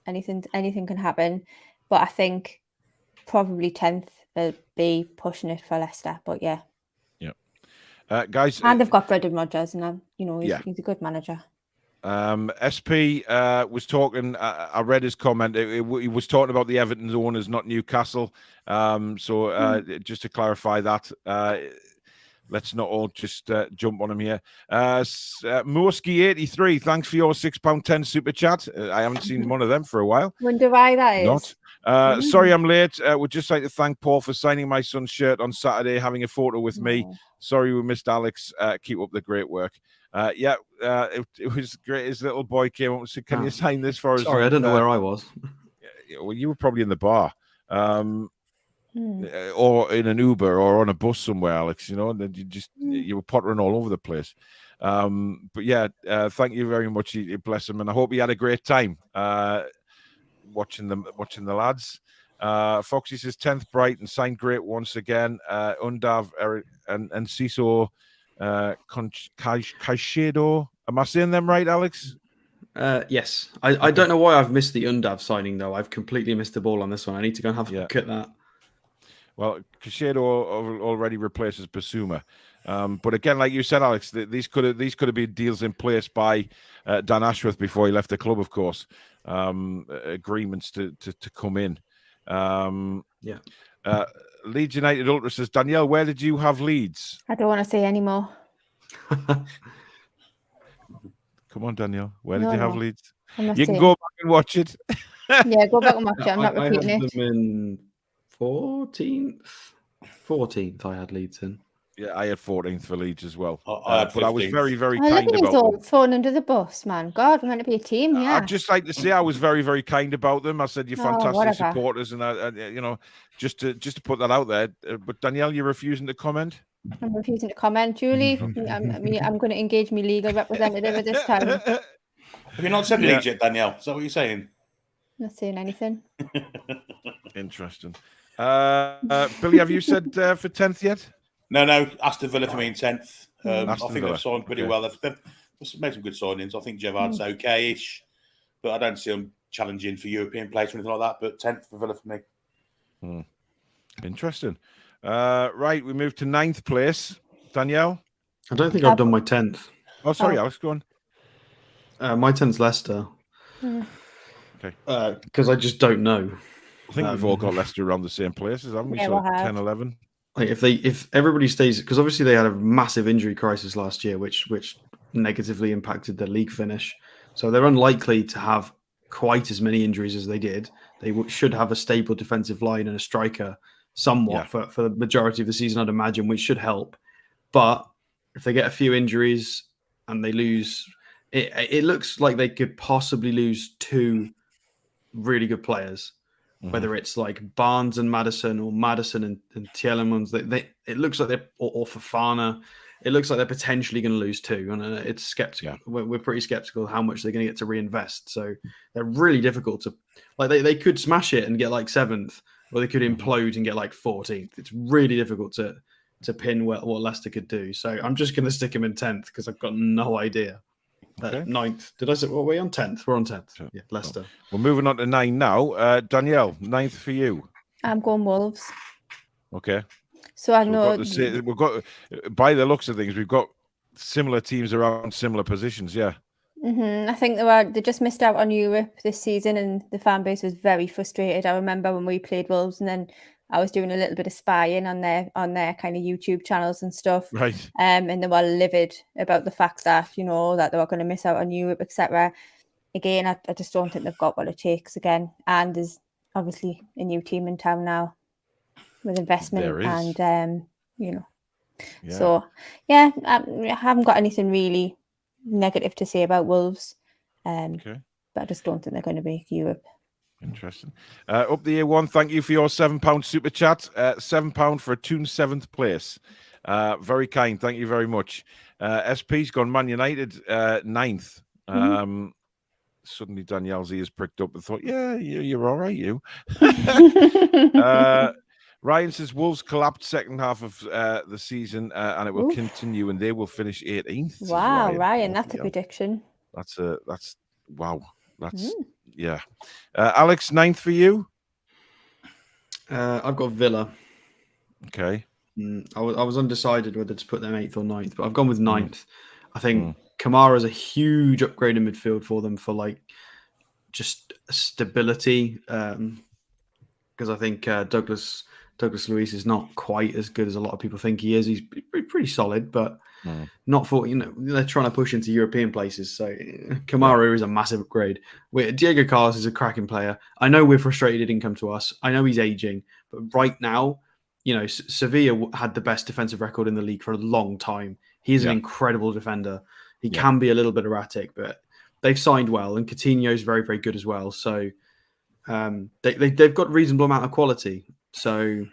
can happen. But I think probably 10th will be pushing it for Leicester. But yeah. Guys, and they've got Brendan Rodgers, and he's a good manager. SP was talking. I read his comment. He was talking about the Everton owners, not Newcastle. Just to clarify that, let's not all just jump on him here. Morski83, thanks for your £6.10 super chat. I haven't seen one of them for a while. Wonder why that is. Sorry I'm late. Would just like to thank Paul for signing my son's shirt on Saturday, having a photo with me. Sorry we missed Alex. Keep up the great work. It was great. His little boy came up and said, "Can you sign this for us?" Sorry, I don't know where I was. Well, you were probably in the bar, or in an Uber, or on a bus somewhere, Alex. And then you were pottering all over the place. But yeah, thank you very much. Bless him, and I hope he had a great time watching the lads. Foxy says 10th Brighton, signed great once again. Undav, Eric, and Ciso Caicedo. Am I saying them right, Alex? Yes. I don't know why I've missed the Undav signing, though. I've completely missed the ball on this one. I need to go and have a look at that. Well, Caicedo already replaces Basuma. But again, like you said, Alex, these could have been deals in place by Dan Ashworth before he left the club, of course. Agreements to come in. Leeds United Ultra says, Danielle, where did you have Leeds? I don't want to say anymore. Come on, Danielle. Where did you have Leeds? You can go back and watch it. Yeah, go back and watch it. I'm not repeating it. I had them in 14th. I had Leeds in. Yeah, I had 14th for Leeds as well. But I was very, very kind about them. Thrown under the bus, man. God, we're meant to be a team here. I'd just like to say I was very, very kind about them. I said you're fantastic supporters, and just to put that out there. But Danielle, you're refusing to comment. I'm refusing to comment, Julie. I'm going to engage my legal representative at this time. Have you not said Leeds yet, Danielle? Is that what you're saying? Not saying anything. Interesting. Billy, have you said for 10th yet? No. Aston Villa for me in 10th. I think Villa. they've signed pretty well. They've made some good signings. I think Gerrard's okay-ish, but I don't see them challenging for European place or anything like that. But 10th for Villa for me. Interesting. Right, we move to 9th place. Danielle? I don't think I've done my 10th. Oh, sorry, Alex, go on. My 10th's Leicester. Okay. Because I just don't know. I think we've all got Leicester around the same places, haven't we? Yeah, So we'll 10, 11. Like if everybody stays, because obviously they had a massive injury crisis last year, which negatively impacted their league finish. So they're unlikely to have quite as many injuries as they did. They should have a stable defensive line and a striker somewhat for the majority of the season, I'd imagine, which should help. But if they get a few injuries and they lose, it looks like they could possibly lose 2 really good players. Whether it's like Barnes and Maddison or Maddison and Tielemans, it looks like they're or Fofana. It looks like they're potentially going to lose 2, and it's skeptical. Yeah. We're pretty skeptical of how much they're going to get to reinvest. So they're really difficult to like. They could smash it and get like 7th, or they could implode and get like 14th. It's really difficult to pin what Leicester could do. So I'm just going to stick them in 10th because I've got no idea. Okay. 9th. Did I say what were we on 10th? We're on 10th. Yeah, Leicester. We're moving on to 9 now. Danielle, 9th for you. I'm going Wolves. Okay. So I know we've got by the looks of things, we've got similar teams around similar positions. Yeah. I think they just missed out on Europe this season, and the fan base was very frustrated. I remember when we played Wolves, and then I was doing a little bit of spying on their kind of YouTube channels and stuff. Right. And they were livid about the fact that, that they were going to miss out on Europe, etc. Again, I just don't think they've got what it takes again. And there's obviously a new team in town now with investment and, Yeah. So, yeah, I haven't got anything really negative to say about Wolves. But I just don't think they're going to make Europe. Interesting. Up the A1, thank you for your £7 super chat. £7 for a Toon 7th place. Very kind. Thank you very much. SP's gone Man United 9th. Suddenly Danielle's ears pricked up and thought, yeah, you're all right, you. Ryan says Wolves collapsed second half of the season and it will continue and they will finish 18th. Wow, Ryan, that's a prediction. That's wow. That's yeah. Alex, 9th for you? I've got Villa. Okay. I was undecided whether to put them 8th or 9th, but I've gone with 9th. I think Kamara's a huge upgrade in midfield for them for like just stability. Because I think Douglas Luiz is not quite as good as a lot of people think he is. He's pretty solid, but not for, they're trying to push into European places. So Kamara is a massive upgrade. Diego Carlos is a cracking player. I know we're frustrated he didn't come to us. I know he's aging, but right now, Sevilla had the best defensive record in the league for a long time. He's an incredible defender. He can be a little bit erratic, but they've signed well, and Coutinho's very, very good as well. So they've got reasonable amount of quality. So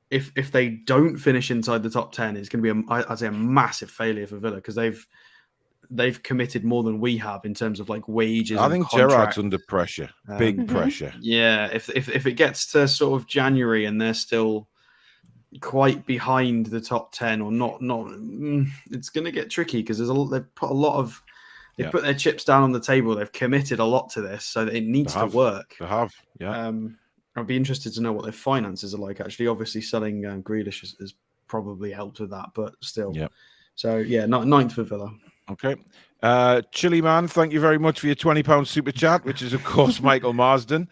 if they don't finish inside the top 10, it's going to be I'd say a massive failure for Villa because they've committed more than we have in terms of like wages. I think Gerrard's under pressure, big pressure. Yeah, if it gets to sort of January and they're still quite behind the top 10 or not, it's going to get tricky because they've put a lot of. They've put their chips down on the table. They've committed a lot to this, so it needs to work. They have, yeah. I'd be interested to know what their finances are like. Actually, obviously, selling Grealish has probably helped with that, but still. Yeah. So, yeah, 9th for Villa. Okay. Chili Man, thank you very much for your £20 super chat, which is, of course, Michael Marsden.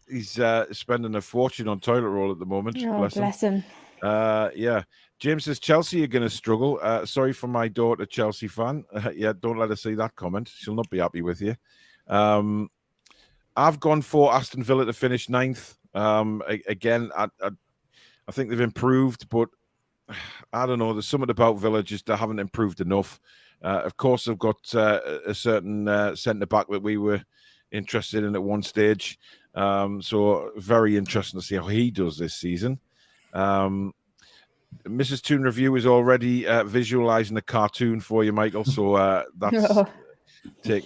He's spending a fortune on toilet roll at the moment. Oh, bless him. Yeah. James says, Chelsea are going to struggle. Sorry for my daughter, Chelsea fan. Yeah, don't let her see that comment. She'll not be happy with you. I've gone for Aston Villa to finish 9th. Again, I think they've improved, but I don't know. There's something about Villa just they haven't improved enough. Of course, they've got a certain centre-back that we were interested in at one stage. So very interesting to see how he does this season. Mrs. Toon Review is already visualizing a cartoon for you, Michael. So that's take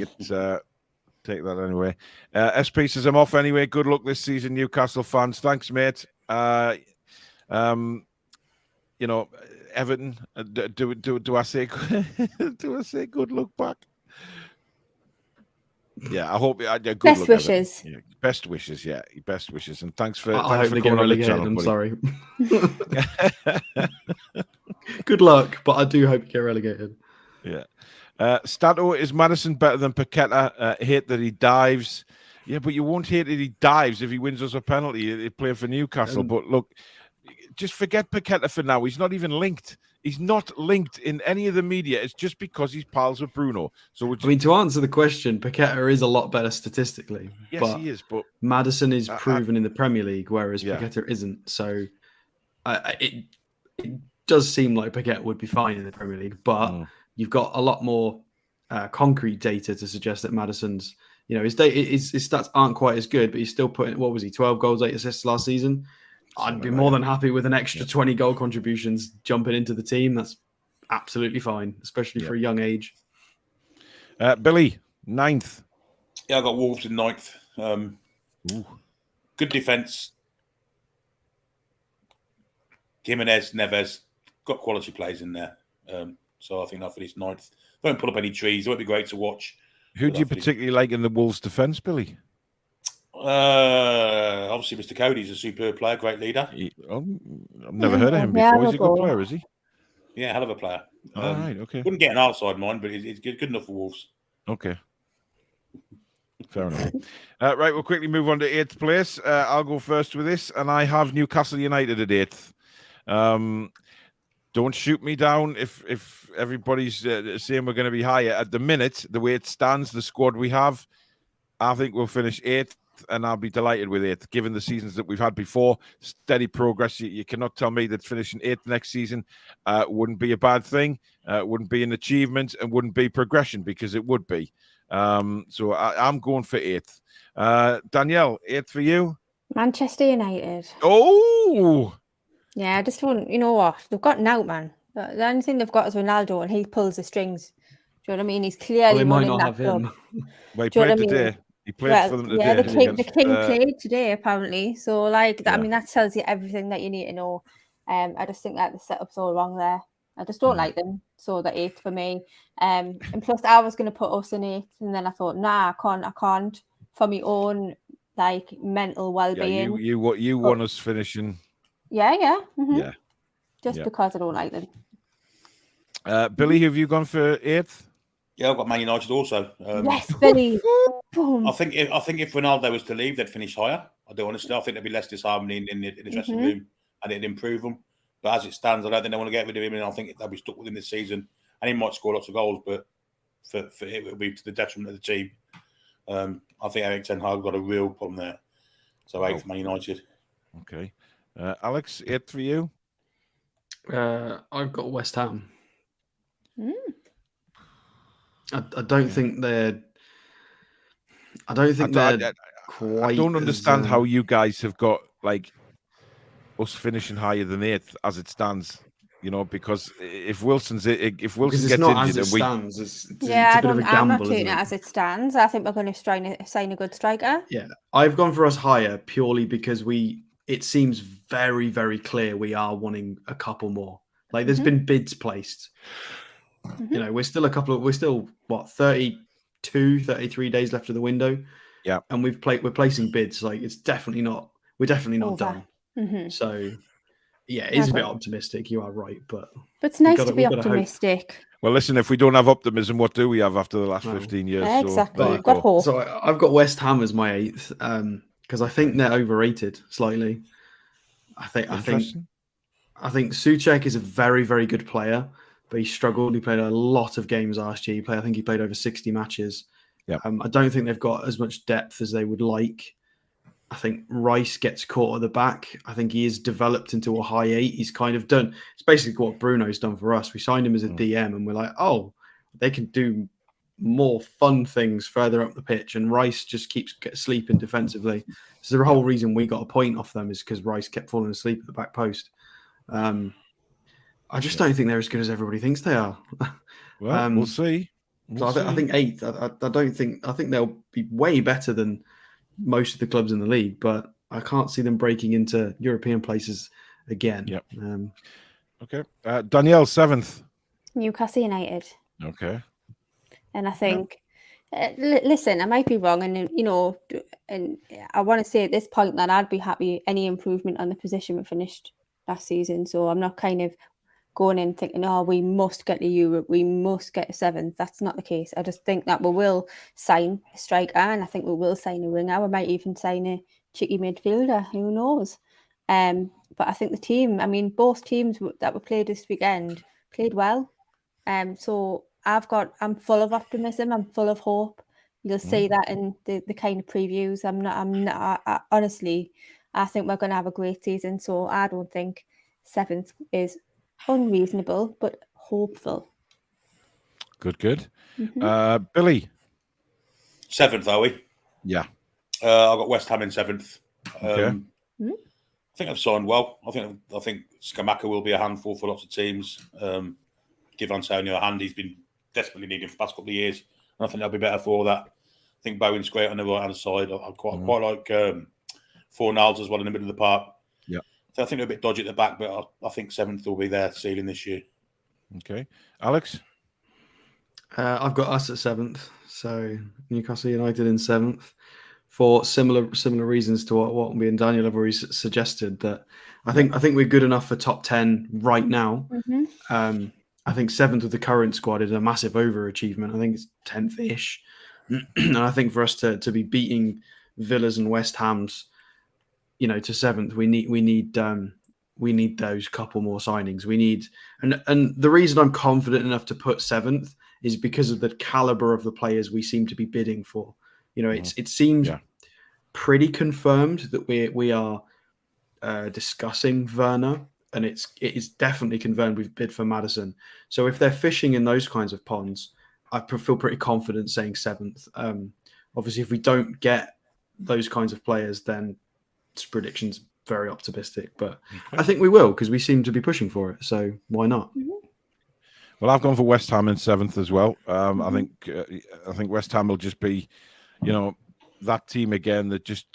that anyway. SP says I'm off anyway. Good luck this season, Newcastle fans. Thanks, mate. Everton. Do I say do I say good luck back? Yeah, I hope. Good best luck, wishes. Yeah, best wishes. Yeah, best wishes, and thanks for. I thanks hope for they get coming relegated. on the channel, I'm sorry. Good luck, but I do hope you get relegated. Yeah. Stato, is Maddison better than Paqueta? Hate that he dives. Yeah, but you won't hate that he dives if he wins us a penalty. He's playing for Newcastle. But look, just forget Paqueta for now. He's not even linked. He's not linked in any of the media. It's just because he's pals with Bruno. So I mean, to answer the question, Paqueta is a lot better statistically. Yes, he is. But Maddison is proven in the Premier League, whereas Paqueta isn't. So it does seem like Paqueta would be fine in the Premier League, but you've got a lot more concrete data to suggest that Maddison's, his stats aren't quite as good, but he's still putting, 12 goals, 8 assists last season. I'd be more than happy with an extra 20 goal contributions jumping into the team. That's absolutely fine, especially for a young age. Billy, 9th. Yeah, I got Wolves in 9th. Good defence. Jimenez, Neves, got quality players in there. So I think I'll finish 9th. Won't put up any trees. It won't be great to watch. Who do you particularly like in the Wolves' defence, Billy? Obviously, Mr. Cody's a superb player, great leader. I've never heard of him before. He's a good player, is he? Yeah, hell of a player. All right, okay. Wouldn't get an outside mine, but he's good enough for Wolves. Okay. Fair enough. Right, we'll quickly move on to 8th place. I'll go first with this, and I have Newcastle United at 8th. Don't shoot me down if everybody's saying we're going to be higher. At the minute, the way it stands, the squad we have, I think we'll finish 8th, and I'll be delighted with 8th, given the seasons that we've had before. Steady progress. You cannot tell me that finishing 8th next season wouldn't be a bad thing, wouldn't be an achievement, and wouldn't be progression, because it would be. So I'm going for 8th. Danielle, 8th for you? Manchester United. Oh! Yeah, I just don't, you know what? They've got an out, man. The only thing they've got is Ronaldo, and he pulls the strings. Do you know what I mean? He's clearly they might running not that have club. him. Well, he played today. He played for them today. Yeah, the King played today, apparently. So, I mean, that tells you everything that you need to know. I just think that the setup's all wrong there. I just don't like them. So, the 8th for me. And plus, I was going to put us in 8th, and then I thought, I can't. For my own, mental well-being. Yeah, you want us finishing. Yeah. Mm-hmm. Yeah. Just because I don't like them. Billy, have you gone for 8th? Yeah, I've got Man United also. Yes, Billy. I think if Ronaldo was to leave, they'd finish higher. I do honestly. I think there'd be less disharmony in the dressing room, and it'd improve them. But as it stands, I don't think they want to get rid of him, and I think they'll be stuck with him this season. And he might score lots of goals, but for it will be to the detriment of the team. I think Eric Ten Hag got a real problem there. So 8th, Man United. Okay. Alex, 8th for you? I've got West Ham. I don't think they're. I don't think they're quite. I don't understand how you guys have got us finishing higher than 8th as it stands. Because if Wilson gets injured, stands, it's a bit of a gamble, I'm not taking it as it stands. I think we're going to sign a good striker. Yeah, I've gone for us higher purely because it seems very, very clear we are wanting a couple more. There's been bids placed. We're still 32, 33 days left of the window. Yeah, and we're placing bids. It's definitely not. We're definitely not done. So. Yeah, it is a bit optimistic. You are right, but it's nice to be optimistic. Well, listen, if we don't have optimism, what do we have after the last 15 years? Exactly. We've got hope. So I've got West Ham as my 8th because I think they're overrated slightly. I think Souček is a very, very good player, but he struggled. He played a lot of games last year. I think he played over 60 matches. Yeah. I don't think they've got as much depth as they would like. I think Rice gets caught at the back. I think he is developed into a high 8. He's kind of done. It's basically what Bruno's done for us. We signed him as a DM, and we're like, oh, they can do more fun things further up the pitch. And Rice just keeps sleeping defensively. So the whole reason we got a point off them is because Rice kept falling asleep at the back post. I just don't think they're as good as everybody thinks they are. Well, we'll see. I think 8th. I think they'll be way better than most of the clubs in the league, but I can't see them breaking into European places again. Yep. Okay. Danielle, 7th. Newcastle United. Okay. And I think, listen, I might be wrong, and and I want to say at this point that I'd be happy any improvement on the position we finished last season. So I'm not kind of going in thinking, we must get to Europe, we must get to 7th. That's not the case. I just think that we will sign a striker, and I think we will sign a winger. We might even sign a cheeky midfielder. Who knows? But I think the team, I mean, both teams that were played this weekend played well. So I'm full of optimism. I'm full of hope. You'll see that in the kind of previews. Honestly, I think we're going to have a great season. So I don't think 7th is unreasonable, but hopeful. Good. Billy? 7th, are we? Yeah. I've got West Ham in 7th. Okay. I think I've signed well. I think Scamacca will be a handful for lots of teams. Give Antonio a hand. He's been desperately needed for the past couple of years. And I think they'll be better for that. I think Bowen's great on the right-hand side. I quite like Fornals as well in the middle of the park. Yeah. So I think they're a bit dodgy at the back, but I think 7th will be their ceiling this year. Okay. Alex? I've got us at 7th. So Newcastle United in 7th. For similar reasons to what me and Daniel have already suggested, that I think we're good enough for top 10 right now. I think 7th with the current squad is a massive overachievement. I think it's 10th-ish. And I think for us to be beating Villas and West Hams, to 7th, we need those couple more signings. We need, and the reason I'm confident enough to put 7th is because of the caliber of the players we seem to be bidding for. It seems pretty confirmed that we are discussing Werner, and it is definitely confirmed we've bid for Maddison. So if they're fishing in those kinds of ponds, I feel pretty confident saying 7th. Obviously, if we don't get those kinds of players, then this prediction's very optimistic. But I think we will, because we seem to be pushing for it. So why not? Well, I've gone for West Ham in 7th as well. I think West Ham will just be, that team again that just,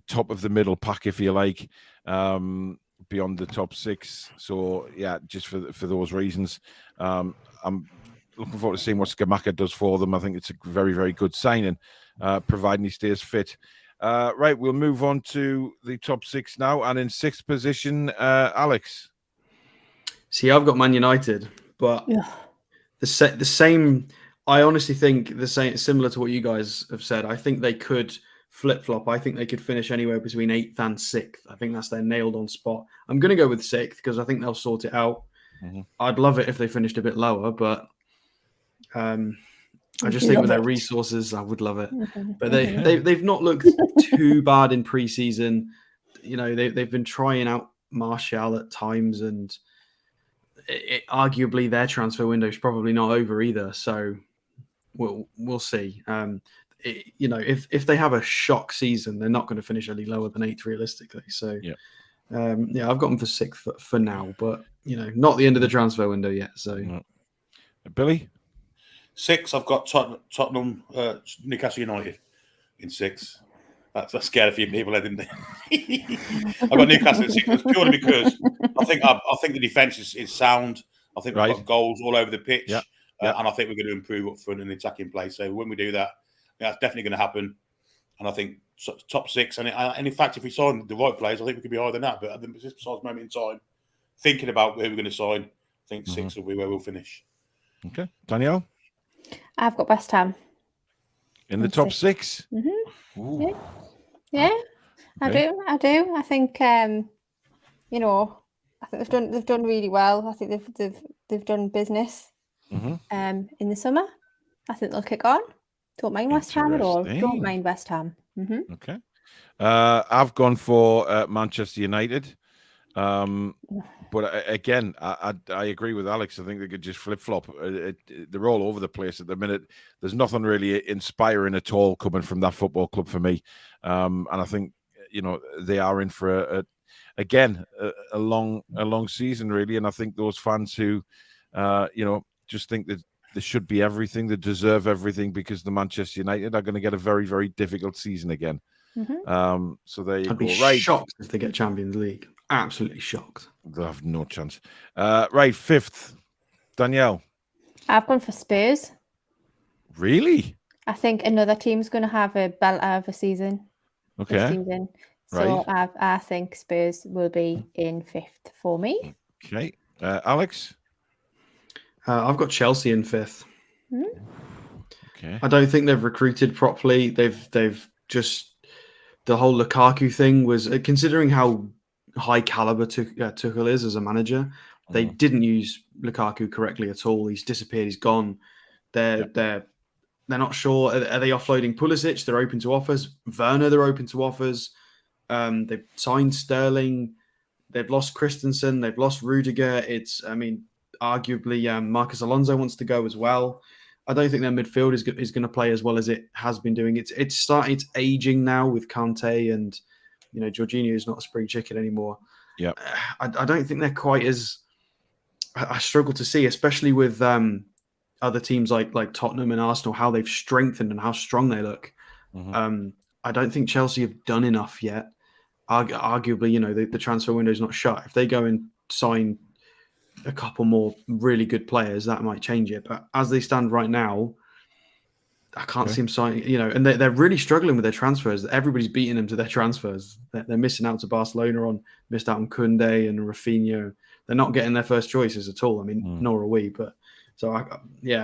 top of the middle pack, if you like, beyond the top 6. So yeah, just for those reasons, I'm looking forward to seeing what Scamacca does for them. I think it's a very, very good signing, providing he stays fit. Right, we'll move on to the top 6 now, and in 6th position, Alex. See, I've got Man United, but the same. I honestly think the same, similar to what you guys have said. I think they could flip-flop. I think they could finish anywhere between 8th and 6th. I think that's their nailed-on spot. I'm going to go with 6th because I think they'll sort it out. I'd love it if they finished a bit lower, but I just think with their resources, I would love it. But they've not looked too bad in pre-season. They've been trying out Martial at times, and arguably their transfer window is probably not over either. So we'll see. If they have a shock season, they're not going to finish any lower than 8th realistically. So I've got them for 6th for now, but not the end of the transfer window yet. So Billy? 6th, I've got Tottenham, Newcastle United in 6th. That scared a few people, didn't they? I've got Newcastle in 6th purely because I think the defence is sound. I think we've got goals all over the pitch, and I think we're going to improve up front and attacking play. So when we do that, that's definitely going to happen. And I think top 6, and in fact, if we sign the right players, I think we could be higher than that. But at this precise moment in time, thinking about who we're going to sign, I think 6 will be where we'll finish. Okay, Danielle? I've got West Ham in the top 6. Yeah, okay. I do. I think I think they've done really well. I think they've done business in the summer. I think they'll kick on. Don't mind West Ham at all. Don't mind West Ham. Okay. I've gone for Manchester United. But again, I agree with Alex. I think they could just flip-flop. They're all over the place at the minute. There's nothing really inspiring at all coming from that football club for me. And I think, they are in for a long season, really. And I think those fans who, just think that there should be everything, they deserve everything, because the Manchester United are going to get a very, very difficult season again. So there you go. I'd be shocked if they get Champions League. Absolutely shocked. They'll have no chance. Right, 5th, Danielle. I've gone for Spurs. Really? I think another team's going to have a belter of a season. Okay. This season. So I think Spurs will be in 5th for me. Okay. Alex? I've got Chelsea in 5th. Okay. I don't think they've recruited properly. They've just the whole Lukaku thing was, considering how high caliber Tuchel is as a manager, they didn't use Lukaku correctly at all. He's disappeared. He's gone. They're not sure. Are they offloading Pulisic? They're open to offers. Werner, they're open to offers. They've signed Sterling. They've lost Christensen. They've lost Rudiger. Arguably, Marcus Alonso wants to go as well. I don't think their midfield is going to play as well as it has been doing. It's aging now with Kante, and Jorginho is not a spring chicken anymore. Yeah, I don't think they're quite as. I struggle to see, especially with other teams like Tottenham and Arsenal, how they've strengthened and how strong they look. I don't think Chelsea have done enough yet. Arguably, the transfer window is not shut. If they go and sign a couple more really good players, that might change it. But as they stand right now, I can't see them signing. And they're really struggling with their transfers. Everybody's beating them to their transfers. They're missing out to Barcelona missed out on Koundé and Rafinha. They're not getting their first choices at all. I mean, nor are we. But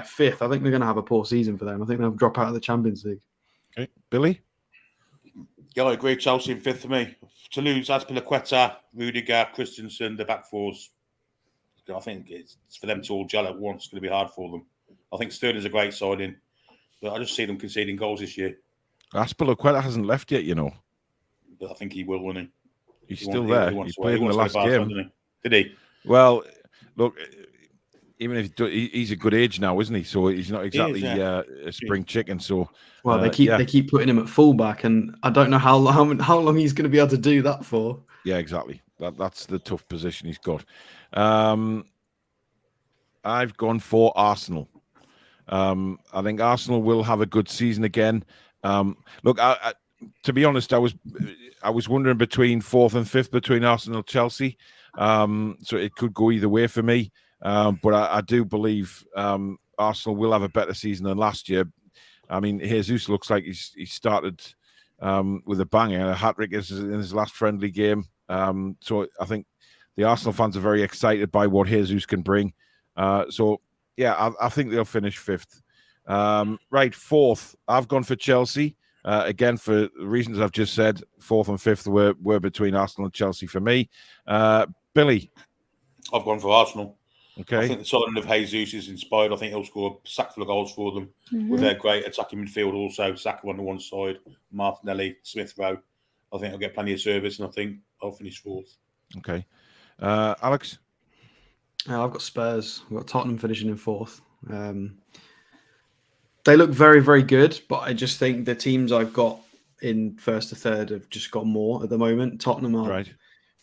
fifth. I think they're going to have a poor season for them. I think they'll drop out of the Champions League. Okay, Billy. Yeah, I agree. Chelsea in fifth for me. To lose Azpilicueta, Rudiger, Christensen, the back fours, I think it's for them to all gel at once. It's going to be hard for them. I think Sterling's a great signing, but I just see them conceding goals this year. Azpilicueta hasn't left yet, But I think he will, won't he? He's still there. He played in the last game. Did he? Well, look, even if he's a good age now, isn't he? So he's not exactly a spring chicken. So they keep putting him at fullback, and I don't know how long he's going to be able to do that for. Yeah, exactly. That's the tough position he's got. I've gone for Arsenal. I think Arsenal will have a good season again. Look, to be honest, I was wondering between fourth and fifth between Arsenal and Chelsea. So it could go either way for me. But I do believe Arsenal will have a better season than last year. I mean, Jesus looks like he started with a banger, a hat-trick in his last friendly game. So I think the Arsenal fans are very excited by what Jesus can bring. I think they'll finish fifth. Right, fourth, I've gone for Chelsea. Again, for the reasons I've just said, fourth and fifth were between Arsenal and Chelsea for me. Billy? I've gone for Arsenal. Okay. I think the signing of Jesus is inspired. I think he'll score a sack full of goals for them with their great attacking midfield also. Saka on the one side, Martinelli, Smith Rowe. I think I'll get plenty of service, and I think I'll finish fourth. Okay. Alex? I've got Spurs. I've got Tottenham finishing in fourth. They look very, very good, but I just think the teams I've got in first to third have just got more at the moment. Tottenham are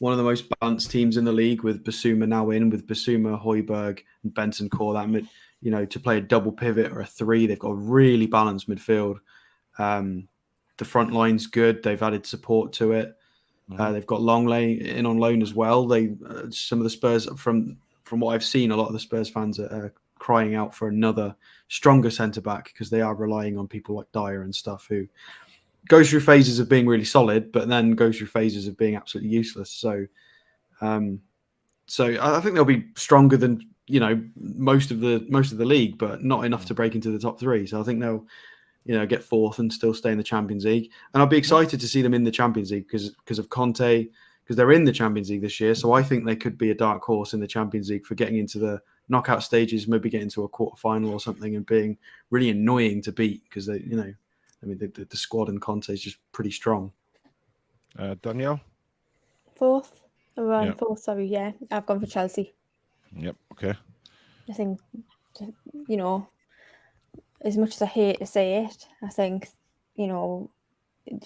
one of the most balanced teams in the league, with Basuma now with Basuma, Højbjerg, and Benson Core. To play a double pivot or a three, they've got a really balanced midfield. The front line's good. They've added support to it. They've got Longley in on loan as well. Some of the Spurs, from what I've seen, a lot of the Spurs fans are crying out for another stronger centre-back, because they are relying on people like Dyer and stuff, who goes through phases of being really solid, but then goes through phases of being absolutely useless. So I think they'll be stronger than most of the league, but not enough to break into the top three. So I think they'll get fourth and still stay in the Champions League. And I'll be excited to see them in the Champions League because of Conte, because they're in the Champions League this year. So I think they could be a dark horse in the Champions League for getting into the knockout stages, maybe getting to a quarterfinal or something, and being really annoying to beat, because the squad and Conte is just pretty strong. Danielle? Fourth. Fourth, sorry. Yeah, I've gone for Chelsea. Yep, okay. I think, as much as I hate to say it, I think,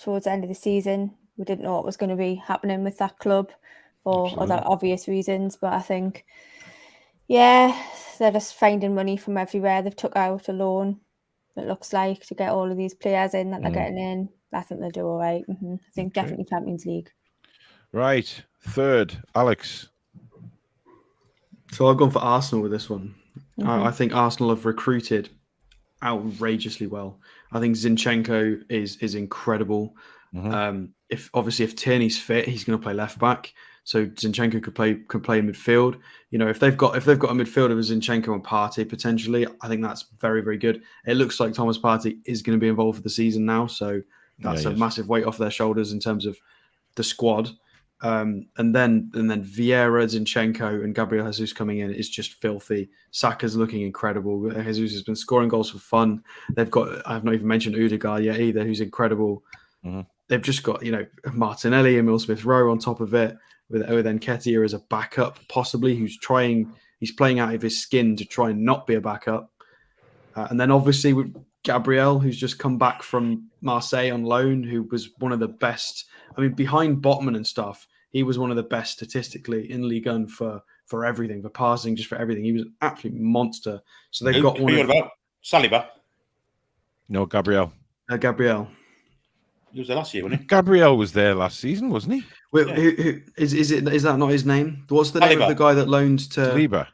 towards the end of the season, we didn't know what was going to be happening with that club for other obvious reasons. But I think, they're just finding money from everywhere. They've took out a loan, it looks like, to get all of these players in that they're getting in. I think they'll do all right. I think definitely Champions League. Right. Third, Alex. So I've gone for Arsenal with this one. I think Arsenal have recruited outrageously well. I think Zinchenko is incredible. If Tierney's fit, he's going to play left back. So Zinchenko could play in midfield. If they've got a midfielder with Zinchenko and Partey potentially, I think that's very, very good. It looks like Thomas Partey is going to be involved for the season now. So That's a massive weight off their shoulders in terms of the squad. And then Vieira, Zinchenko, and Gabriel Jesus coming in is just filthy. Saka's looking incredible. Jesus has been scoring goals for fun. They've got, I've not even mentioned Odegaard yet either, who's incredible. Mm-hmm. They've just got, Martinelli and Emile Smith-Rowe on top of it, with Nketiah as a backup, possibly, he's playing out of his skin to try and not be a backup. And then obviously with Gabriel, who's just come back from Marseille on loan, who was one of the best. I mean, behind Botman and stuff, he was one of the best statistically in Ligue 1 for everything, for passing, just for everything. He was an absolute monster. So they've got one. About Saliba? No, Gabriel. Gabriel. He was there last year, wasn't he? Gabriel was there last season, wasn't he? Wait, who is that not his name? What's the name of the guy that loaned to Saliba?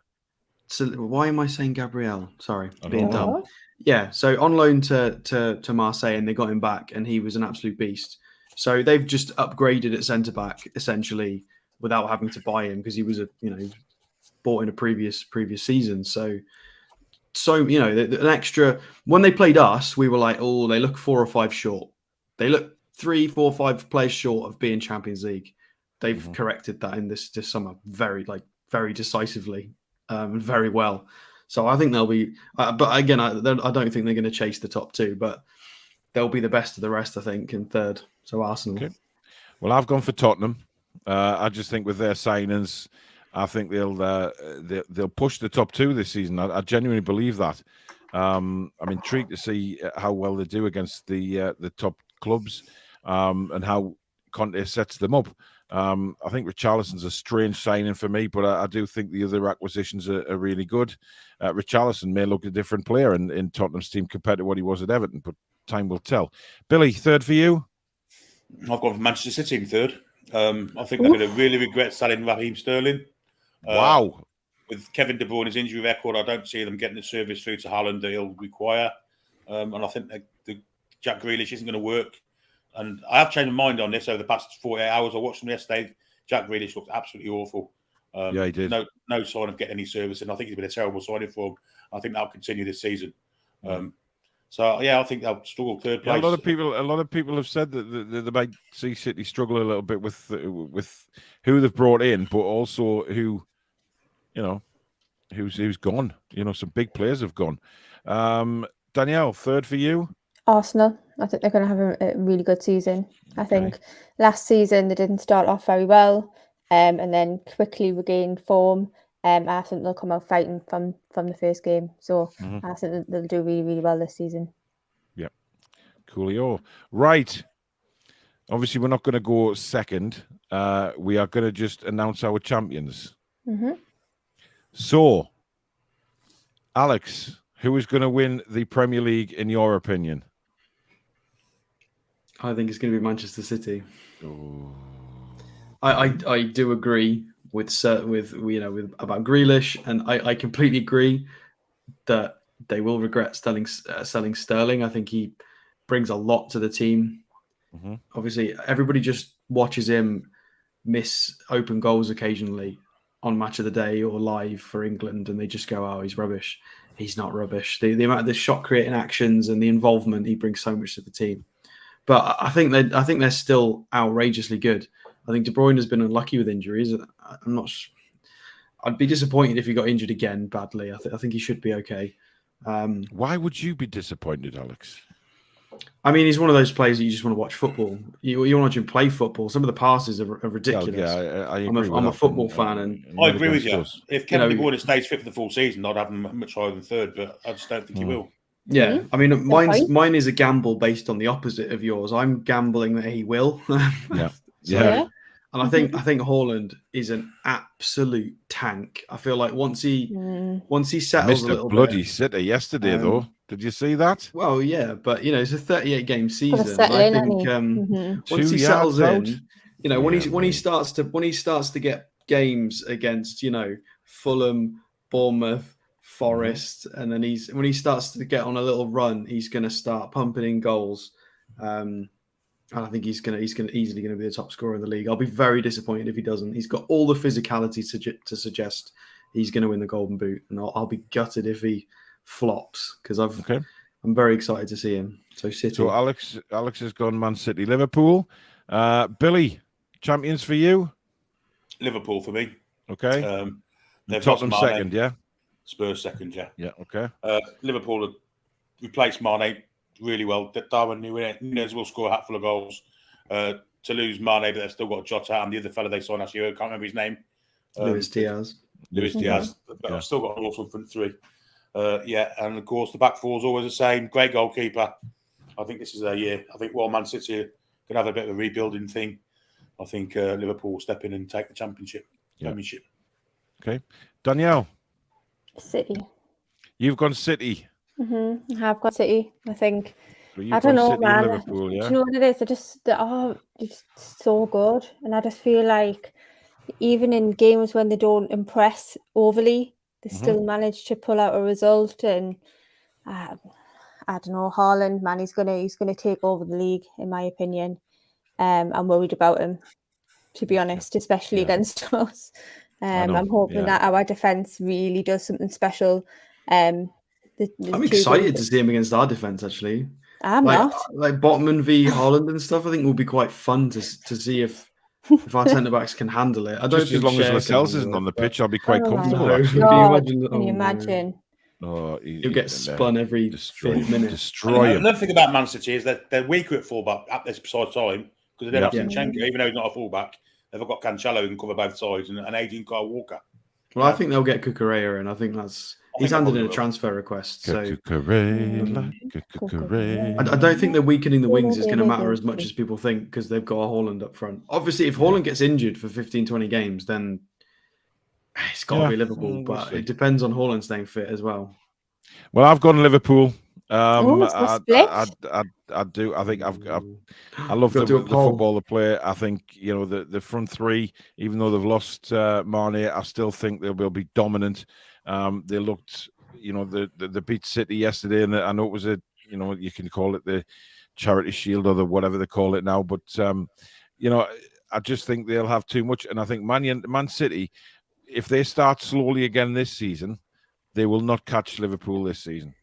Why am I saying Gabriel? Sorry, being dumb. Yeah, so on loan to Marseille, and they got him back, and he was an absolute beast. So they've just upgraded at centre back essentially without having to buy him, because he was bought in a previous season. So an extra. When they played us, we were like, oh, they look 4 or 5 short. They look 3, 4, 5 players short of being Champions League. They've corrected that in this summer very decisively and very well. So I think they'll be, but again, I don't think they're going to chase the top 2, but they'll be the best of the rest, I think, in third. So Arsenal. Okay. Well, I've gone for Tottenham. I just think with their signings, I think they'll push the top 2 this season. I genuinely believe that. I'm intrigued to see how well they do against the top clubs and how Conte sets them up. I think Richarlison's a strange signing for me, but I do think the other acquisitions are really good. Richarlison may look a different player in Tottenham's team compared to what he was at Everton, but time will tell. Billy, third for you? I've gone for Manchester City in third. I think they're going to really regret selling Raheem Sterling. Wow. With Kevin De Bruyne's injury record, I don't see them getting the service through to Haaland that he'll require. And I think the Jack Grealish isn't going to work. And I have changed my mind on this over the past 48 hours. I watched him yesterday. Jack Grealish looked absolutely awful. Yeah, he did. No sign of getting any service. And I think he's been a terrible signing for him. I think that'll continue this season. So I think they'll struggle third place. Yeah, a lot of people have said that they might see City struggle a little bit with who they've brought in, but also who's gone. Some big players have gone. Danielle, third for you? Arsenal. I think they're going to have a really good season. I think last season they didn't start off very well, and then quickly regained form. I think they'll come out fighting from the first game. So I think they'll do really, really well this season. Yeah. Coolio. Right. Obviously, we're not going to go second. We are going to just announce our champions. So, Alex, who is going to win the Premier League in your opinion? I think it's going to be Manchester City. I do agree with about Grealish, and I completely agree that they will regret selling Sterling. I think he brings a lot to the team. Obviously, everybody just watches him miss open goals occasionally on Match of the Day or live for England, and they just go, "Oh, he's rubbish." He's not rubbish. The amount of the shot creating actions and the involvement, he brings so much to the team. But I think they're still outrageously good. I think De Bruyne has been unlucky with injuries. I'd be disappointed if he got injured again badly. I think he should be okay. Why would you be disappointed, Alex? I mean, he's one of those players that you just want to watch football. You want to watch him play football. Some of the passes are ridiculous. Yeah, I agree. I'm a football fan, and I agree with you. If Kevin De Bruyne stays fit for the full season, I'd have him much higher than third, but I just don't think he will. Yeah, I mean, mine is a gamble based on the opposite of yours. I'm gambling that he will. Yeah. And I think Haaland is an absolute tank. I feel like once he settles a little bit. Bloody sitter yesterday, though. Did you see that? Well, yeah, but it's a 38 game season. I think once he settles in, when he starts to get games against Fulham, Bournemouth, Forest, and then when he starts to get on a little run, he's going to start pumping in goals. And I think he's easily going to be the top scorer in the league. I'll be very disappointed if he doesn't. He's got all the physicality to suggest he's going to win the Golden Boot, and I'll be gutted if he flops, because I'm very excited to see him. So City. So Alex has gone Man City, Liverpool. Billy, champions for you? Liverpool for me. Okay. They've Tottenham lost Mane. second, yeah. Spurs second, yeah. Yeah. Okay. Liverpool have replaced Mane really well. Darwin Núñez will score a hatful of goals. To lose Mane, but they've still got Jota and the other fella they signed last year. I can't remember his name. Luis Diaz. But I've still got an awesome front three. And of course the back four is always the same. Great goalkeeper. I think this is their year. I think while Man City can have a bit of a rebuilding thing, I think Liverpool will step in and take the championship. Okay, Danielle. City. You've gone City. I have got City. I think. Well, I don't know, City man. Liverpool, yeah? Do you know what it is? They are just so good, and I just feel like even in games when they don't impress overly, they still manage to pull out a result. And I don't know, Haaland, man, he's gonna take over the league, in my opinion. I'm worried about him, to be honest, especially against us. I'm hoping that our defence really does something special. I'm excited to see him against our defence, actually. I'm not. Like Botman v Haaland and stuff, I think will be quite fun to see if our centre-backs can handle it. I don't Just think as long as Cher Lascelles isn't on the pitch, I'll be quite comfortable. Can you imagine? He'll get spun every 5th minute. Destroy him. Another thing about Man City is that they're weaker at fullback at this precise time because they don't have Zinchenko, even though he's not a fullback. They've got Cancelo who can cover both sides and Adrian Kyle Walker. Well, I think they'll get Cucurella, and I think he's handed in a transfer request. So I don't think that weakening the wings is going to matter as much as people think because they've got a Haaland up front. Obviously, if Haaland gets injured for 15, 20 games, then it's got to be Liverpool. But it depends on Haaland staying fit as well. Well, I've gone Liverpool. I do. I think I love the football they play. I think the front three, even though they've lost Mane, I still think they'll be dominant. They looked, they beat City yesterday, and I know it was you can call it the Charity Shield or the whatever they call it now, but I just think they'll have too much, and I think Man City, if they start slowly again this season, they will not catch Liverpool this season.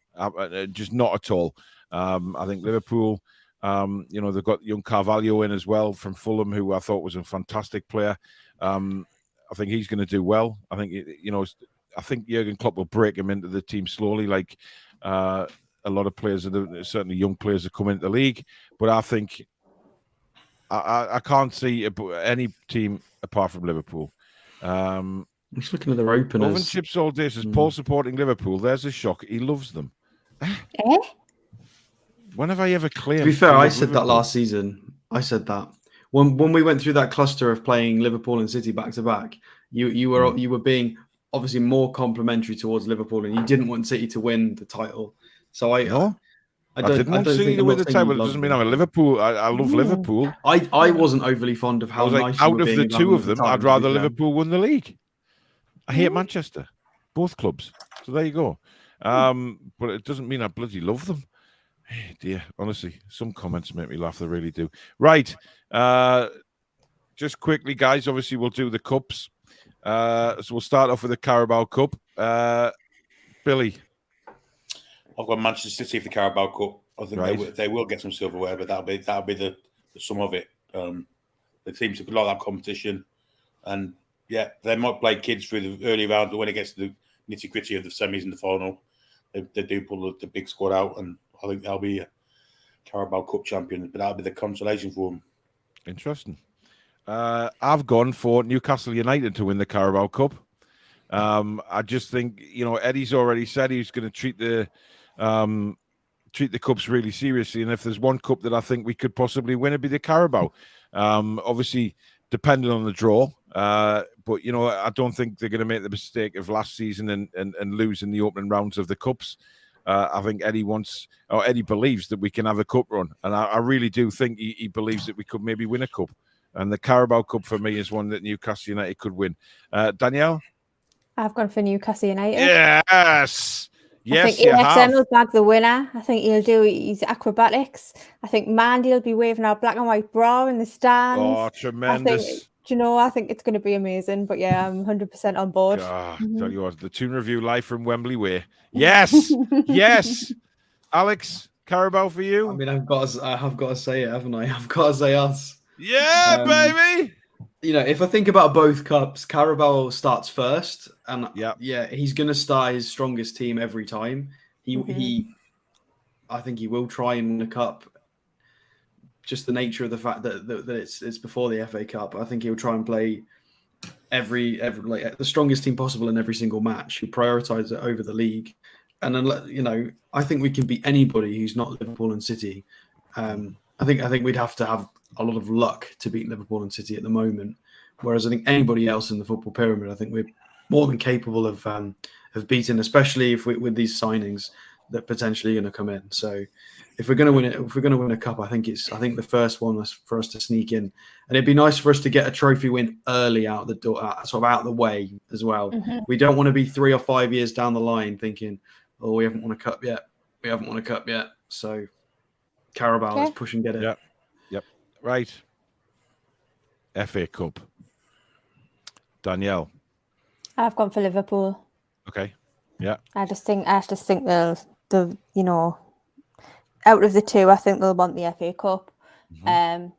Just not at all. I think Liverpool, they've got young Carvalho in as well from Fulham, who I thought was a fantastic player. I think he's going to do well. I think I think Jurgen Klopp will break him into the team slowly, like a lot of players, certainly young players, that come into the league. But I think I can't see any team apart from Liverpool. I'm just looking at their openers. Oven Chips all day says Paul supporting Liverpool. There's a shock. He loves them. When have I ever claimed? To be fair, I said that last season. I said that when we went through that cluster of playing Liverpool and City back to back. You were being obviously more complimentary towards Liverpool, and you didn't want City to win the title. So I didn't want City to win the title. It doesn't mean I'm a Liverpool. I love Liverpool. I wasn't overly fond of how nice out of the two of them, I'd rather Liverpool win the league. I hate Manchester, both clubs. So there you go. But it doesn't mean I bloody love them. Hey, dear, honestly, some comments make me laugh. They really do. Right. Just quickly, guys, obviously we'll do the cups. So we'll start off with the Carabao Cup. Billy. I've got Manchester City for the Carabao Cup. I think they will get some silverware, but that'll be the sum of it. The teams have like that competition, and they might play kids through the early round, but when it gets to the nitty gritty of the semis and the final, they do pull the big squad out, and I think they'll be Carabao Cup champions, but that'll be the consolation for them. Interesting. I've gone for Newcastle United to win the Carabao Cup. I just think Eddie's already said he's going to treat the cups really seriously, and if there's one cup that I think we could possibly win, it'd be the Carabao. Obviously, depending on the draw, but I don't think they're going to make the mistake of last season and lose in the opening rounds of the cups. I think Eddie believes that we can have a cup run, and I really do think he believes that we could maybe win a cup. And the Carabao Cup for me is one that Newcastle United could win. Danielle? I've gone for Newcastle United. Yes. Yes, I think EXM will bag the winner. I think he'll do his acrobatics. I think Mandy will be waving our black and white bra in the stands. Oh, tremendous. I think it's going to be amazing. But yeah, I'm 100% on board. Tell you what, the Toon Review live from Wembley Way. Yes. Yes. Alex, Carabao for you? I mean, I have got to say it, haven't I? I've got to say us. Yeah, baby. You know, if I think about both cups, Carabao starts first, and he's going to start his strongest team every time. I think he will try and win a cup. Just the nature of the fact that it's before the FA Cup. I think he'll try and play every like the strongest team possible in every single match. He'll prioritise it over the league, and then I think we can beat anybody who's not Liverpool and City. I think we'd have to have a lot of luck to beat Liverpool and City at the moment. Whereas I think anybody else in the football pyramid, I think we're more than capable of beating, especially with these signings that potentially are going to come in. So if we're going to win it, if we're going to win a cup, I think the first one was for us to sneak in, and it'd be nice for us to get a trophy win early out the door, sort of out of the way as well. We don't want to be 3 or 5 years down the line thinking, "Oh, we haven't won a cup yet. We haven't won a cup yet." So Carabao is push and get it. Yep. Right. FA Cup. Danielle. I've gone for Liverpool. Okay. Yeah. I just think they'll out of the two, I think they'll want the FA Cup. I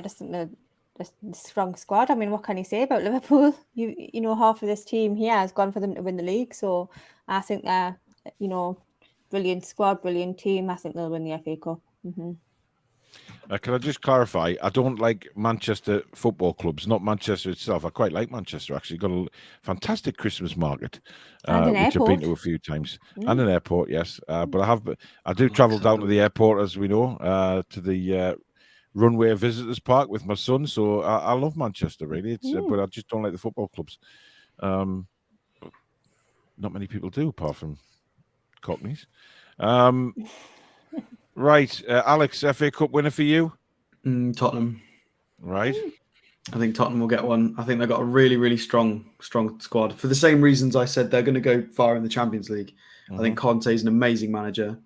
just think they're just a strong squad. I mean, what can you say about Liverpool? You know, half of this team here has gone for them to win the league. So I think they're, brilliant squad, brilliant team. I think they'll win the FA Cup. Can I just clarify? I don't like Manchester football clubs, not Manchester itself. I quite like Manchester, actually. Got a fantastic Christmas market, which I've been to a few times. And an airport, yes. But I do travel down to the airport, as we know, to the runway visitors park with my son. So I love Manchester, really. But I just don't like the football clubs. Not many people do, apart from Cockneys. Right, Alex, FA Cup winner for you? Tottenham. Right. I think Tottenham will get one. I think they've got a really, really strong squad. For the same reasons I said they're going to go far in the Champions League. I think Conte is an amazing manager.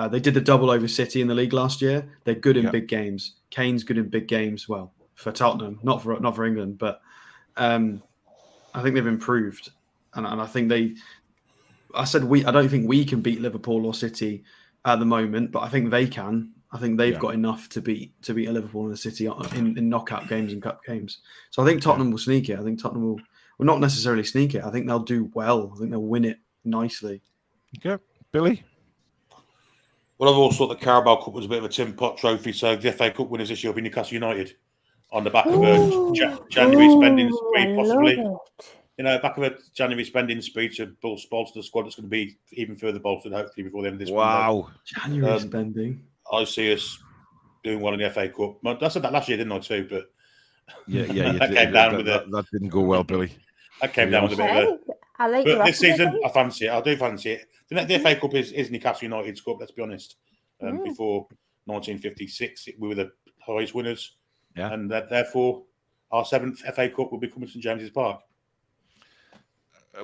They did the double over City in the league last year. They're good in big games. Kane's good in big games. Well, for Tottenham, not for England, but I think they've improved. And I think I don't think we can beat Liverpool or City at the moment, but I think they can. I think they've got enough to beat a Liverpool and a City in knockout games and cup games. So I think Tottenham will sneak it. I think Tottenham will not necessarily sneak it. I think they'll do well. I think they'll win it nicely. Okay, Billy? Well, I've always thought the Carabao Cup was a bit of a tin pot trophy, so the FA Cup winners this year will be Newcastle United on the back of a January spending spree, possibly. Back of a January spending spree to bolster the squad that's going to be even further bolstered, hopefully, before the end of this window. January spending. I see us doing well in the FA Cup. I said that last year, didn't I, too? But that didn't go well, Billy. That came down with a bit of a... I like but this season, I fancy it. I do fancy it. The FA Cup is Newcastle United's cup, let's be honest. Before 1956, we were the highest winners. Yeah. And therefore, our 7th FA Cup will be coming to St James's Park.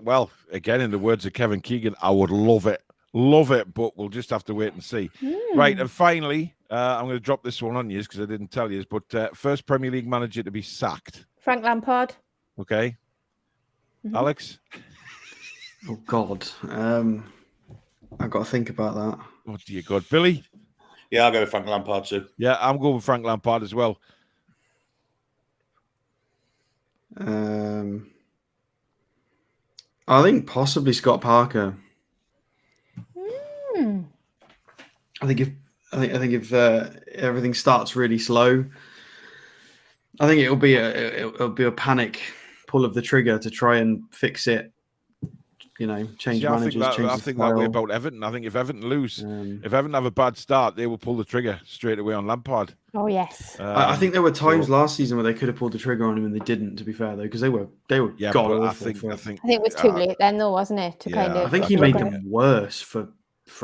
Well, again, in the words of Kevin Keegan, I would love it, but we'll just have to wait and see. Right, and finally, I'm going to drop this one on you because I didn't tell you, but first Premier League manager to be sacked. Frank Lampard. Okay. Alex? Oh, God. I've got to think about that. Oh, dear God. Billy? Yeah, I'll go with Frank Lampard too. Yeah, I'm going with Frank Lampard as well. I think possibly Scott Parker. I think if everything starts really slow, I think it'll be a panic pull of the trigger to try and fix it. Change managers. I think that way about Everton. I think if Everton lose, if Everton have a bad start, they will pull the trigger straight away on Lampard. Oh yes. I think there were times last season where they could have pulled the trigger on him and they didn't. To be fair, though, because they were god awful. I think it was too late then, though, wasn't it? I think he made them worse for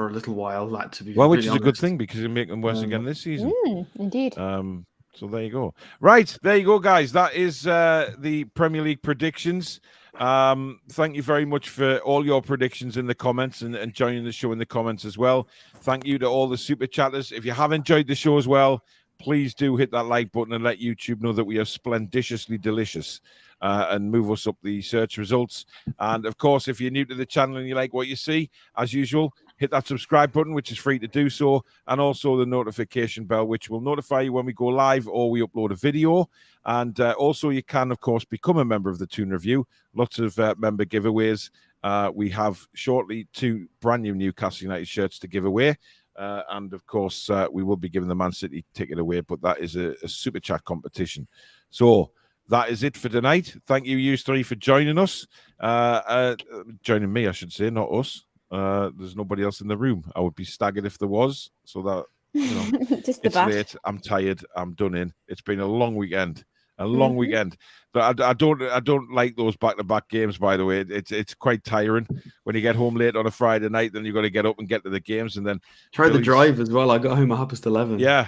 a little while. Which is a good thing because he'll make them worse again this season. Indeed. So there you go. Right, there you go, guys. That is the Premier League predictions. Thank you very much for all your predictions in the comments and joining the show in the comments as well. Thank you to all the super chatters. If you have enjoyed the show as well, please do hit that like button and let YouTube know that we are splendidiously delicious and move us up the search results. And of course, if you're new to the channel and you like what you see, as usual, hit that subscribe button, which is free to do so, and also the notification bell, which will notify you when we go live or we upload a video. And also you can, of course, become a member of the Toon Review. Lots of member giveaways. We have shortly 2 brand new Newcastle United shirts to give away. And of course, we will be giving the Man City ticket away, but that is a super chat competition. So that is it for tonight. Thank you 3 for joining us. Joining me, I should say, not us. There's nobody else in the room. I would be staggered if there was. So that, Just it's late. I'm tired. I'm done in. It's been a long weekend. Weekend. But I don't like those back-to-back games, by the way. It's quite tiring when you get home late on a Friday night, then you've got to get up and get to the games, and then try the drive as well. I got home at 11:30. Yeah,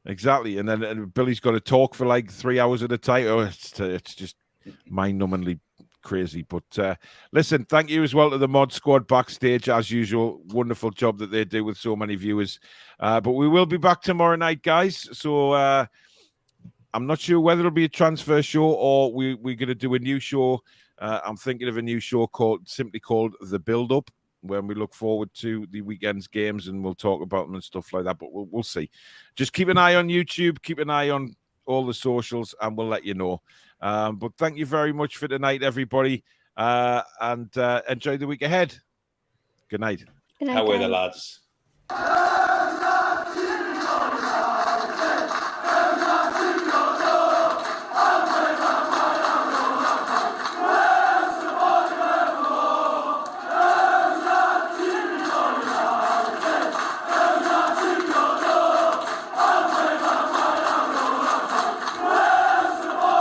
exactly. And then Billy's got to talk for like 3 hours at a time. Oh, it's just mind-numbingly crazy. But listen, thank you as well to the Mod Squad backstage, as usual. Wonderful job that they do with so many viewers. But we will be back tomorrow night, guys. So I'm not sure whether it'll be a transfer show or we're going to do a new show. I'm thinking of a new show simply called The Build Up, when we look forward to the weekend's games and we'll talk about them and stuff like that. But we'll see. Just keep an eye on YouTube, keep an eye on all the socials, and we'll let you know. But thank you very much for tonight, everybody, and enjoy the week ahead. Good night. Good night, How are the guys. lads?